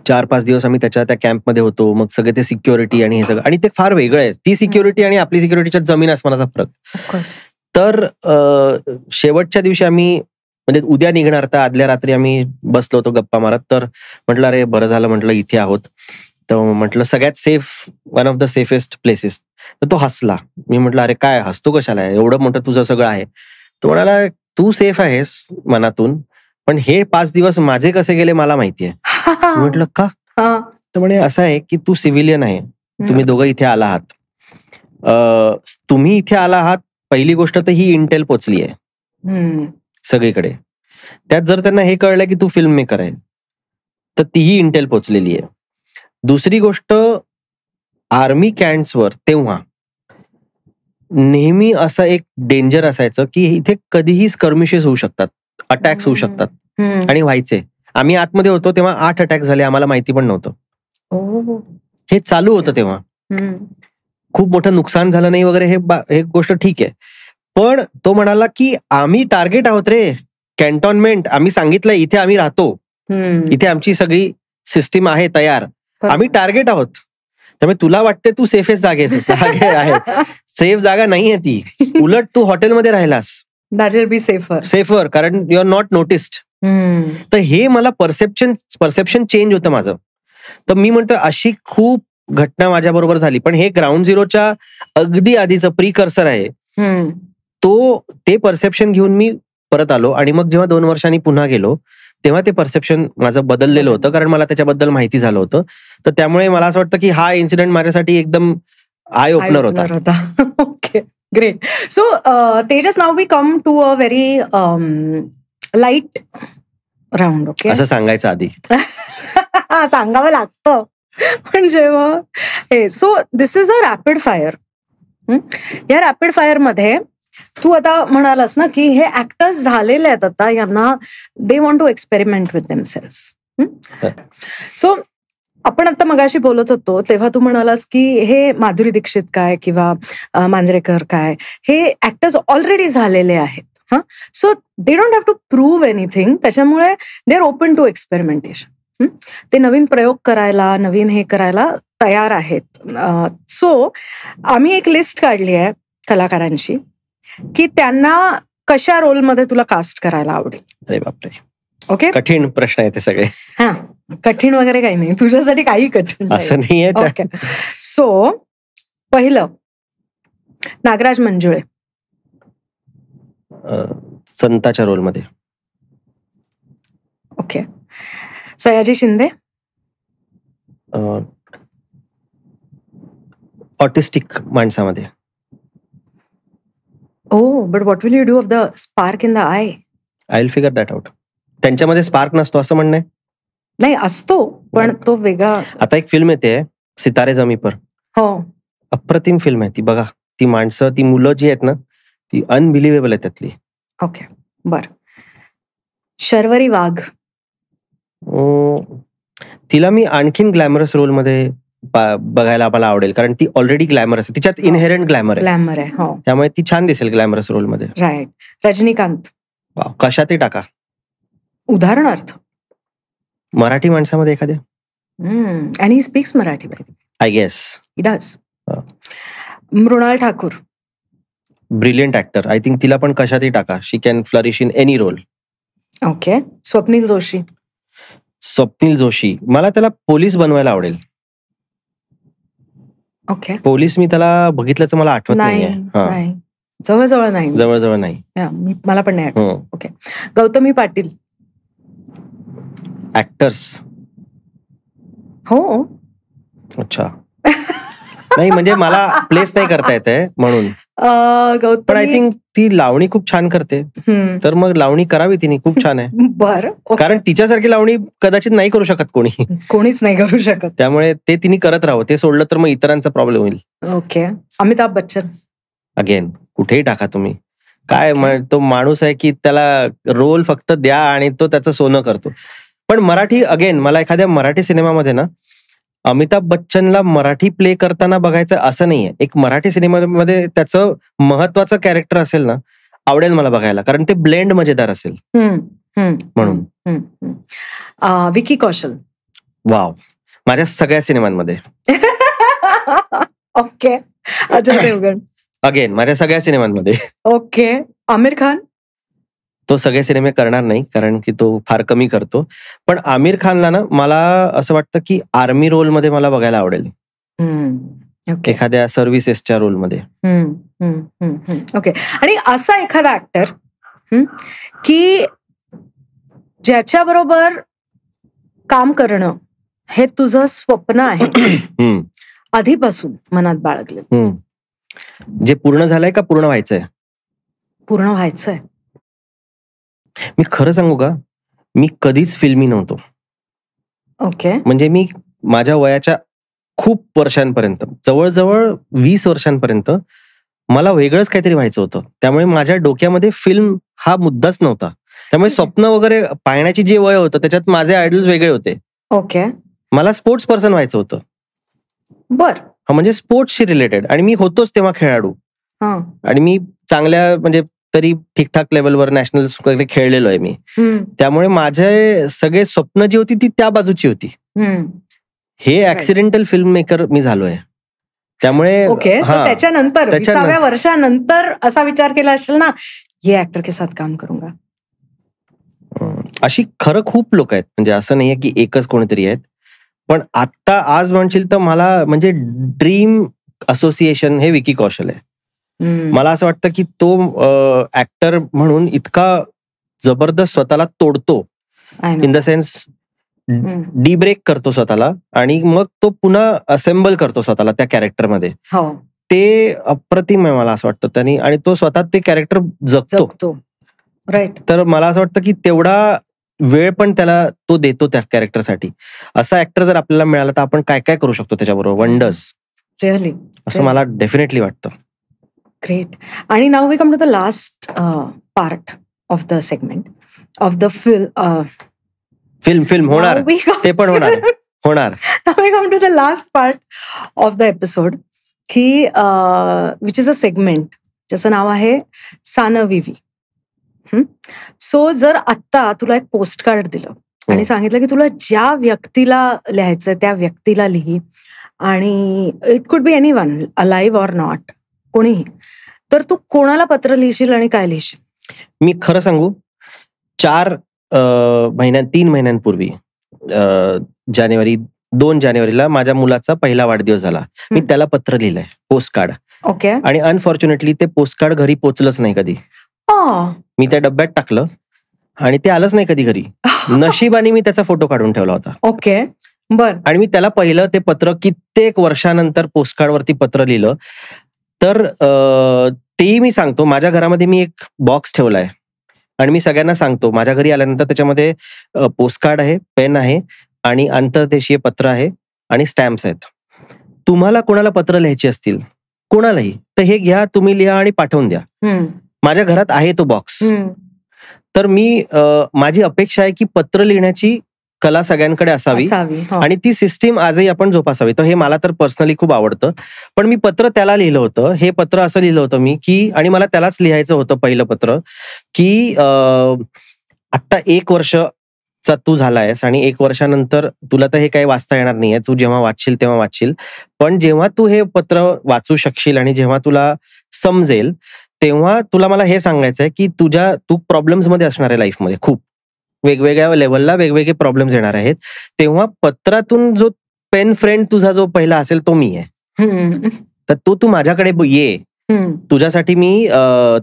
B: 4-5 दिवस. आम्ही त्या कॅम्पमध्ये होतो. मग सगळे ते सिक्युरिटी आणि हे सगळं, आणि ते फार वेगळं आहे, ती सिक्युरिटी आणि आपली सिक्युरिटीच्या जमीन आसमानाचा फरक. तर शेवटच्या दिवशी आम्ही म्हणजे उद्या निघणार, तर आदल्या रात्री आम्ही बसलो होतो गप्पा मारत. तर म्हटलं अरे बरं झालं, म्हटलं इथे आहोत. तर म्हटलं सगळ्यात safe, one of the safest places. तर तो हसला. मी म्हटलं अरे काय हसतो कशाला, एवढं मोठं तुझं सगळं आहे. तो म्हणाला तू सेफ आहेस मनातून, पण हे 5 दिवस माझे कसे गेले मला माहितीये. म्हटलं का? तर म्हणे असं आहे की तू सिव्हिलियन आहे, तुम्ही दोघं इथे आला आहात, तुम्ही इथे आला आहात, पहिली गोष्ट तर ही इंटेल पोचली आहे सगळीकडे. त्यात जर त्यांना हे कळलं की तू फिल्म मेकर आहे, तर तीही इंटेल पोचलेली आहे. दुसरी गोष्ट, आर्मी कॅम्प्सवर तेव्हा नेहमी असं एक डेंजर असायचं की इथे कधीही स्कर्मिशेस होऊ शकतात, अटॅक्स होऊ शकतात, आणि व्हायचे. आम्ही आतमध्ये होतो तेव्हा 8 अटॅक झाले, आम्हाला माहिती पण नव्हतं. हे चालू होतं तेव्हा. खूप मोठं नुकसान झालं नाही वगैरे, हे गोष्ट ठीक आहे. पण तो म्हणाला की आम्ही टार्गेट आहोत रे, कॅन्टॉनमेंट, आम्ही सांगितलं इथे आम्ही राहतो, इथे आमची सगळी सिस्टीम आहे तयार, आम्ही टार्गेट आहोत. त्यामुळे तुला वाटते तू सेफेस्ट जागे आहे, सेफ जागा नाहीये ती. उलट तू हॉटेलमध्ये राहिलास,
A: दॅट विल बी सेफर,
B: कारण यू आर नॉट नोटिस्ड. तर हे मला परसेप्शन चेंज होतं माझं. तर मी म्हणतो अशी खूप घटना माझ्या बरोबर झाली. पण हे ग्राउंड झिरोच्या अगदी आधीचं प्रिकर्सर आहे. ते परसेप्शन घेऊन मी परत आलो, आणि मग जेव्हा 2 वर्षांनी पुन्हा गेलो तेव्हा ते परसेप्शन माझं बदललेलं होतं, कारण मला त्याच्याबद्दल माहिती झालं होतं. तर त्यामुळे मला असं वाटतं की हा इन्सिडेंट माझ्यासाठी एकदम आय ओपनर होता.
A: Okay, great. So Tejas, now we come to a very light round. Okay,
B: असं सांगायचं आधी
A: सांगावं लागतं पण जेव्हा so this is a rapid fire. या रॅपिड फायर मध्ये तू आता म्हणालास ना की हे ऍक्टर्स झालेले आहेत आता, यांना they want to experiment with themselves. सो आपण आता मगाशी बोलत होतो तेव्हा तू म्हणालास की हे माधुरी दीक्षित काय किंवा मांजरेकर काय, हे ऍक्टर्स ऑलरेडी झालेले आहेत. So they don't have to prove anything, त्याच्यामुळे they are open to experimentation. ते नवीन प्रयोग करायला, नवीन हे करायला तयार आहेत. सो आम्ही एक लिस्ट काढली आहे कलाकारांची की त्यांना कशा रोलमध्ये तुला कास्ट करायला आवडेल.
B: अरे बापरे,
A: ओके,
B: कठीण प्रश्न आहे ते सगळे.
A: हा, कठीण वगैरे काही नाही, तुझ्यासाठी काही कठीण
B: असं नाहीये.
A: ओके, सो पहिलं नागराज मंजुळे
B: संताच्या रोलमध्ये.
A: ओके, सयाजी शिंदे
B: ऑटिस्टिक माणसामध्ये.
A: Oh, but what will you do of the spark in the eye?
B: I will figure that out. त्यांच्यामध्ये स्पार्क नसतो असं म्हणणं आहे?
A: नाही, असतो, पण तो वेगळा.
B: आता एक फिल्म येते सितारे जमी पर.
A: हो,
B: अप्रतिम फिल्म आहे ती, बघा. ती माणसं, ती मुलं जी आहेत ना, ती अनबिलिव्हेबल आहे त्यातली.
A: ओके, बर. शर्वरी वाघ,
B: तिला मी आणखीन ग्लॅमरस रोलमध्ये बघायला मला आवडेल, कारण ती ऑलरेडी ग्लॅमरस आहे, तिच्यात इनहेरंट ग्लॅमर
A: आहे. हो,
B: त्यामुळे ती छान दिसेल ग्लॅमरस रोलमध्ये.
A: राईट. रजनीकांत,
B: कशातही टाका.
A: उदाहरणार्थ
B: मराठी माणसामध्ये एखाद्या.
A: आणि he speaks Marathi,
B: I guess.
A: He does. Mrunal Thakur,
B: brilliant actor. I think तिला पण कशातही टाका, she can flourish in any role.
A: Okay. Swapnil
B: Joshi, मला त्याला पोलीस बनवायला आवडेल.
A: ओके.
B: पोलीस मी त्याला बघितल्याचं मला आठवत नाहीये.
A: जवळजवळ नाही.
B: जवळजवळ नाही.
A: मला पण नाही आठवत. ओके. गौतमी पाटील.
B: ऍक्टर्स.
A: हो.
B: अच्छा. नाही म्हणजे मला प्लेस नाही करता येत आहे म्हणून. पण आय थिंक ती लावणी खूप छान करते, तर मग लावणी करावी तिने. खूप छान आहे.
A: बरं.
B: कारण तिच्यासारखी लावणी कदाचित नाही करू शकत
A: कोणीच नाही करू शकत.
B: त्यामुळे ते तिने करत राहावं. ते सोडलं तर मग इतरांचा प्रॉब्लेम होईल.
A: ओके. अमिताभ बच्चन.
B: अगेन कुठेही टाका तुम्ही. काय तो माणूस आहे की त्याला रोल फक्त द्या आणि तो त्याचं सोनं करतो. पण मराठी, अगेन मला एखाद्या मराठी सिनेमामध्ये ना अमिताभ बच्चनला मराठी प्ले करताना बघायचं असं नाहीये. एक मराठी सिनेमामध्ये त्याचं महत्वाचं कॅरेक्टर असेल ना, आवडेल मला बघायला, कारण ते ब्लेंड मजेदार असेल म्हणून.
A: विकी कौशल.
B: वाव. माझ्या सगळ्या सिनेमांमध्ये.
A: ओके. अजय देवगण.
B: अगेन माझ्या सगळ्या सिनेमांमध्ये.
A: ओके. आमिर खान.
B: तो सगळे सिनेमे करणार नाही, कारण की तो फार कमी करतो. पण आमिर खानला ना मला असं वाटतं की आर्मी रोल मध्ये मला बघायला आवडेल. एखाद्या सर्व्हिसेसच्या रोलमध्ये.
A: ओके. आणि असा एखादा ऍक्टर की ज्याच्या बरोबर काम करणं हे तुझं स्वप्न आहे आधीपासून मनात बाळगलं.
B: जे पूर्ण झालंय का पूर्ण व्हायचंय?
A: पूर्ण व्हायचंय.
B: मी खरं सांगू का, मी कधीच फिल्मी नव्हतो.
A: ओके.
B: म्हणजे मी माझ्या वयाच्या खूप वर्षांपर्यंत, जवळजवळ 20 वर्षांपर्यंत मला वेगळंच काहीतरी व्हायचं होतं. त्यामुळे माझ्या डोक्यामध्ये फिल्म हा मुद्दाच नव्हता. त्यामुळे स्वप्न वगैरे पाहण्याची जे वय होतं त्याच्यात माझे आयडल्स वेगळे होते.
A: ओके.
B: मला स्पोर्ट्स पर्सन व्हायचं होतं.
A: बर.
B: म्हणजे स्पोर्ट्सशी रिलेटेड. आणि मी होतोच तेव्हा खेळाडू. आणि मी चांगल्या म्हणजे तरी ठीकठाक लेवलवर नॅशनल वगैरे खेळलेलो आहे मी. त्यामुळे माझे सगळे स्वप्न जी होती ती त्या बाजूची होती. हे ऍक्सिडेंटल फिल्म मेकर मी झालोय. त्यामुळे
A: त्याच्यानंतर 20व्या वर्षानंतर असा विचार केला असेल ना, ये ऍक्टर के साथ काम करूंगा.
B: अशी खरं खूप लोक आहेत. म्हणजे असं नाहीये की एकच कोणीतरी आहेत. पण आता आज म्हणशील तर मला म्हणजे ड्रीम असोसिएशन हे विकी कौशल आहे. मला असं वाटतं की तो ऍक्टर म्हणून इतका जबरदस्त स्वतःला तोडतो, इन द सेन्स डिब्रेक करतो स्वतःला, आणि मग तो पुन्हा असेंबल करतो स्वतःला त्या कॅरेक्टरमध्ये. ते अप्रतिम आहे मला असं वाटतं त्यांनी. आणि तो स्वतः ते कॅरेक्टर जगतो.
A: राईट.
B: तर मला असं वाटतं की तेवढा वेळ पण त्याला तो देतो त्या कॅरेक्टरसाठी. असा ऍक्टर जर आपल्याला मिळाला तर आपण काय काय करू शकतो त्याच्याबरोबर. वंडर्स.
A: रिअली.
B: असं मला डेफिनेटली वाटतं.
A: ग्रेट. आणि now we come to the last part of the segment of the
B: film होणार. ते पण होणार.
A: Now we come to the last part of the episode की विच इज अ सेगमेंट ज्याचं नाव आहे सानविवी. सो जर आत्ता तुला एक पोस्ट कार्ड दिलं आणि सांगितलं की तुला ज्या व्यक्तीला लिहायचं त्या व्यक्तीला लिही, आणि it could be anyone, alive or not, कोणीही, तर तू कोणाला पत्र लिहिशील आणि काय लिहिशील?
B: मी खरं सांगू, 3 महिन्यांपूर्वी 2 जानेवारीला माझ्या मुलाचा पहिला वाढदिवस झाला. मी त्याला पत्र लिहिलंय, पोस्ट कार्ड.
A: ओके.
B: आणि अनफॉर्च्युनेटली ते पोस्ट कार्ड घरी पोचलंच नाही कधी. मी त्या डब्यात टाकलं आणि ते आलंच नाही कधी घरी. नशिबाने मी त्याचा फोटो काढून ठेवला होता.
A: ओके. बर.
B: आणि मी त्याला पहिलं ते पत्र कित्येक वर्षानंतर पोस्ट कार्ड वरती पत्र लिहिलं. तर तेही मी सांगतो, माझ्या घरामध्ये मी एक बॉक्स ठेवलाय आणि मी सगळ्यांना सांगतो, माझ्या घरी आल्यानंतर त्याच्यामध्ये पोस्ट कार्ड आहे, पेन आहे आणि आंतरदेशीय पत्र आहे आणि स्टॅम्प्स आहेत. तुम्हाला कोणाला पत्र लिहायची असतील, कोणालाही, तर हे घ्या, तुम्ही लिहा आणि पाठवून द्या. माझ्या घरात आहे तो बॉक्स. तर माझी अपेक्षा आहे की पत्र लिहिण्याची कला सगळ्यांकडे असावी आणि ती सिस्टीम आजही आपण जोपासावी. तर हे मला तर पर्सनली खूप आवडतं. पण मी पत्र त्याला लिहिलं होतं. हे पत्र असं लिहिलं होतं मी की, आणि मला त्यालाच लिहायचं होतं पहिलं पत्र की, आता 1 वर्षचा तू झालायस आणि 1 वर्षानंतर तुला तर हे काही वाचता येणार नाहीये, तू जेव्हा वाचशील तेव्हा वाचशील, पण जेव्हा तू हे पत्र वाचू शकशील आणि जेव्हा तुला समजेल तेव्हा तुला मला हे सांगायचं आहे की तू प्रॉब्लेम्स मध्ये असणार आहे लाईफमध्ये. खूप वेगवेगळ्या लेवलला वेगवेगळे प्रॉब्लेम्स येणार आहेत. तेव्हा पत्रातून जो पेन फ्रेंड तुझा जो पहिला असेल तो मी आहे. तर तू माझ्याकडे ये तुझ्यासाठी मी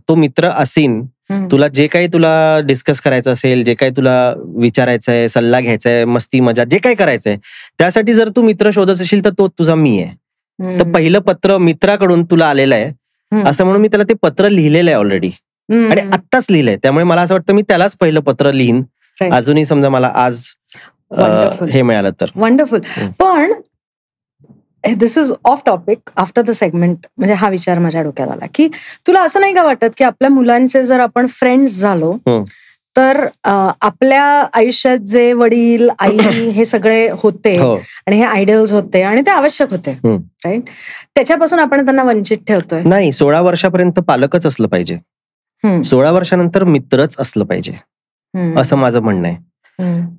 B: तो मित्र असीन. तुला जे काही तुला डिस्कस करायचं असेल, जे काही तुला विचारायचं आहे, सल्ला घ्यायचा आहे, मस्ती मजा जे काही करायचंय, त्यासाठी जर तू मित्र शोधत असेल तर तो तुझा मी आहे. तर पहिलं पत्र मित्राकडून तुला आलेलं आहे असं म्हणून मी त्याला ते पत्र लिहिलेलं आहे ऑलरेडी, आणि आत्ताच लिहिलंय. त्यामुळे मला असं वाटतं मी त्यालाच पहिलं पत्र लिहीन. अजूनही समजा मला आज हे मिळालं तर
A: वंडरफुल. पण this is off topic after the segment. म्हणजे हा विचार माझ्या डोक्यात आला की तुला असं नाही का वाटत की आपल्या मुलांचे जर आपण फ्रेंड्स झालो तर आपल्या आयुष्यात जे वडील आई हे सगळे होते आणि हे आयडल्स होते आणि ते आवश्यक होते, राईट, त्याच्यापासून आपण त्यांना वंचित ठेवतोय?
B: नाही, 16 वर्षापर्यंत पालकच असलं पाहिजे. 16 वर्षानंतर मित्रच असलं पाहिजे असं माझं म्हणणं आहे.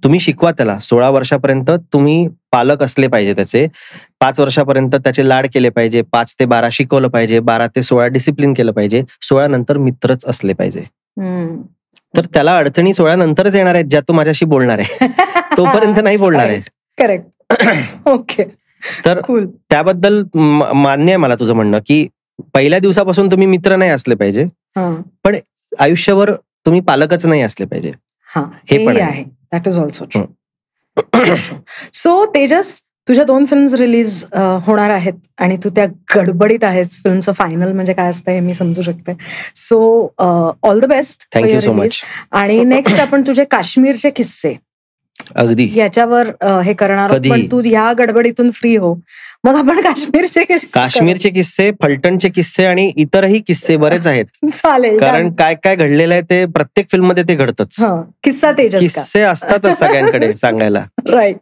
B: तुम्ही शिकवा त्याला. 16 वर्षापर्यंत तुम्ही पालक असले पाहिजे त्याचे. 5 वर्षापर्यंत त्याचे लाड केले पाहिजे. 5 ते 12 शिकवलं पाहिजे. 12 ते 16 डिसिप्लिन केलं पाहिजे. 16 नंतर मित्रच असले पाहिजे. तर त्याला अडचणी 16 नंतरच येणार आहेत ज्या तू माझ्याशी बोलणार आहे. तोपर्यंत नाही बोलणार आहे.
A: करेक्ट. ओके.
B: तर त्याबद्दल मान्य आहे मला तुझं म्हणणं की पहिल्या दिवसापासून तुम्ही मित्र नाही असले पाहिजे, पण आयुष्यभर तुम्ही पालकच नाही असले पाहिजे.
A: हे पण आहे. That is also true. So Tejas, तुझ्या 2 फिल्म्स रिलीज होणार आहेत आणि तू त्या गडबडीत आहेस. फिल्मचं फायनल म्हणजे काय असतं हे मी समजू शकते. So all the best.
B: Thank you so much.
A: आणि नेक्स्ट आपण तुझे काश्मीरचे किस्से
B: अगदी
A: याच्यावर हे करणार, पण तू ह्या गडबडीतून फ्री हो, मग आपण काश्मीरचे किस्से, फलटणचे किस्से आणि इतरही किस्से बरेच आहेत. चालेल, कारण काय काय घडलेलं आहे ते प्रत्येक फिल्म मध्ये ते घडतच. किस्सा तेजस किस्से असतातच सगळ्यांकडे सांगायला. Right.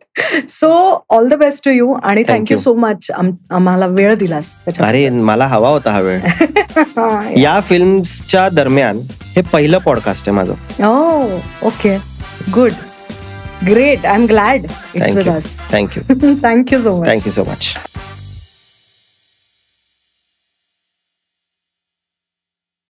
A: So all the best to you आणि थँक्यू सो मच आम्हाला वेळ दिलास. अरे मला हवा होता हा वेळ. या फिल्म्सच्या दरम्यान हे पहिलं पॉडकास्ट आहे माझं. Okay, good. Great. I'm glad it's with us. Thank you. Thank you so much. Thank you so much.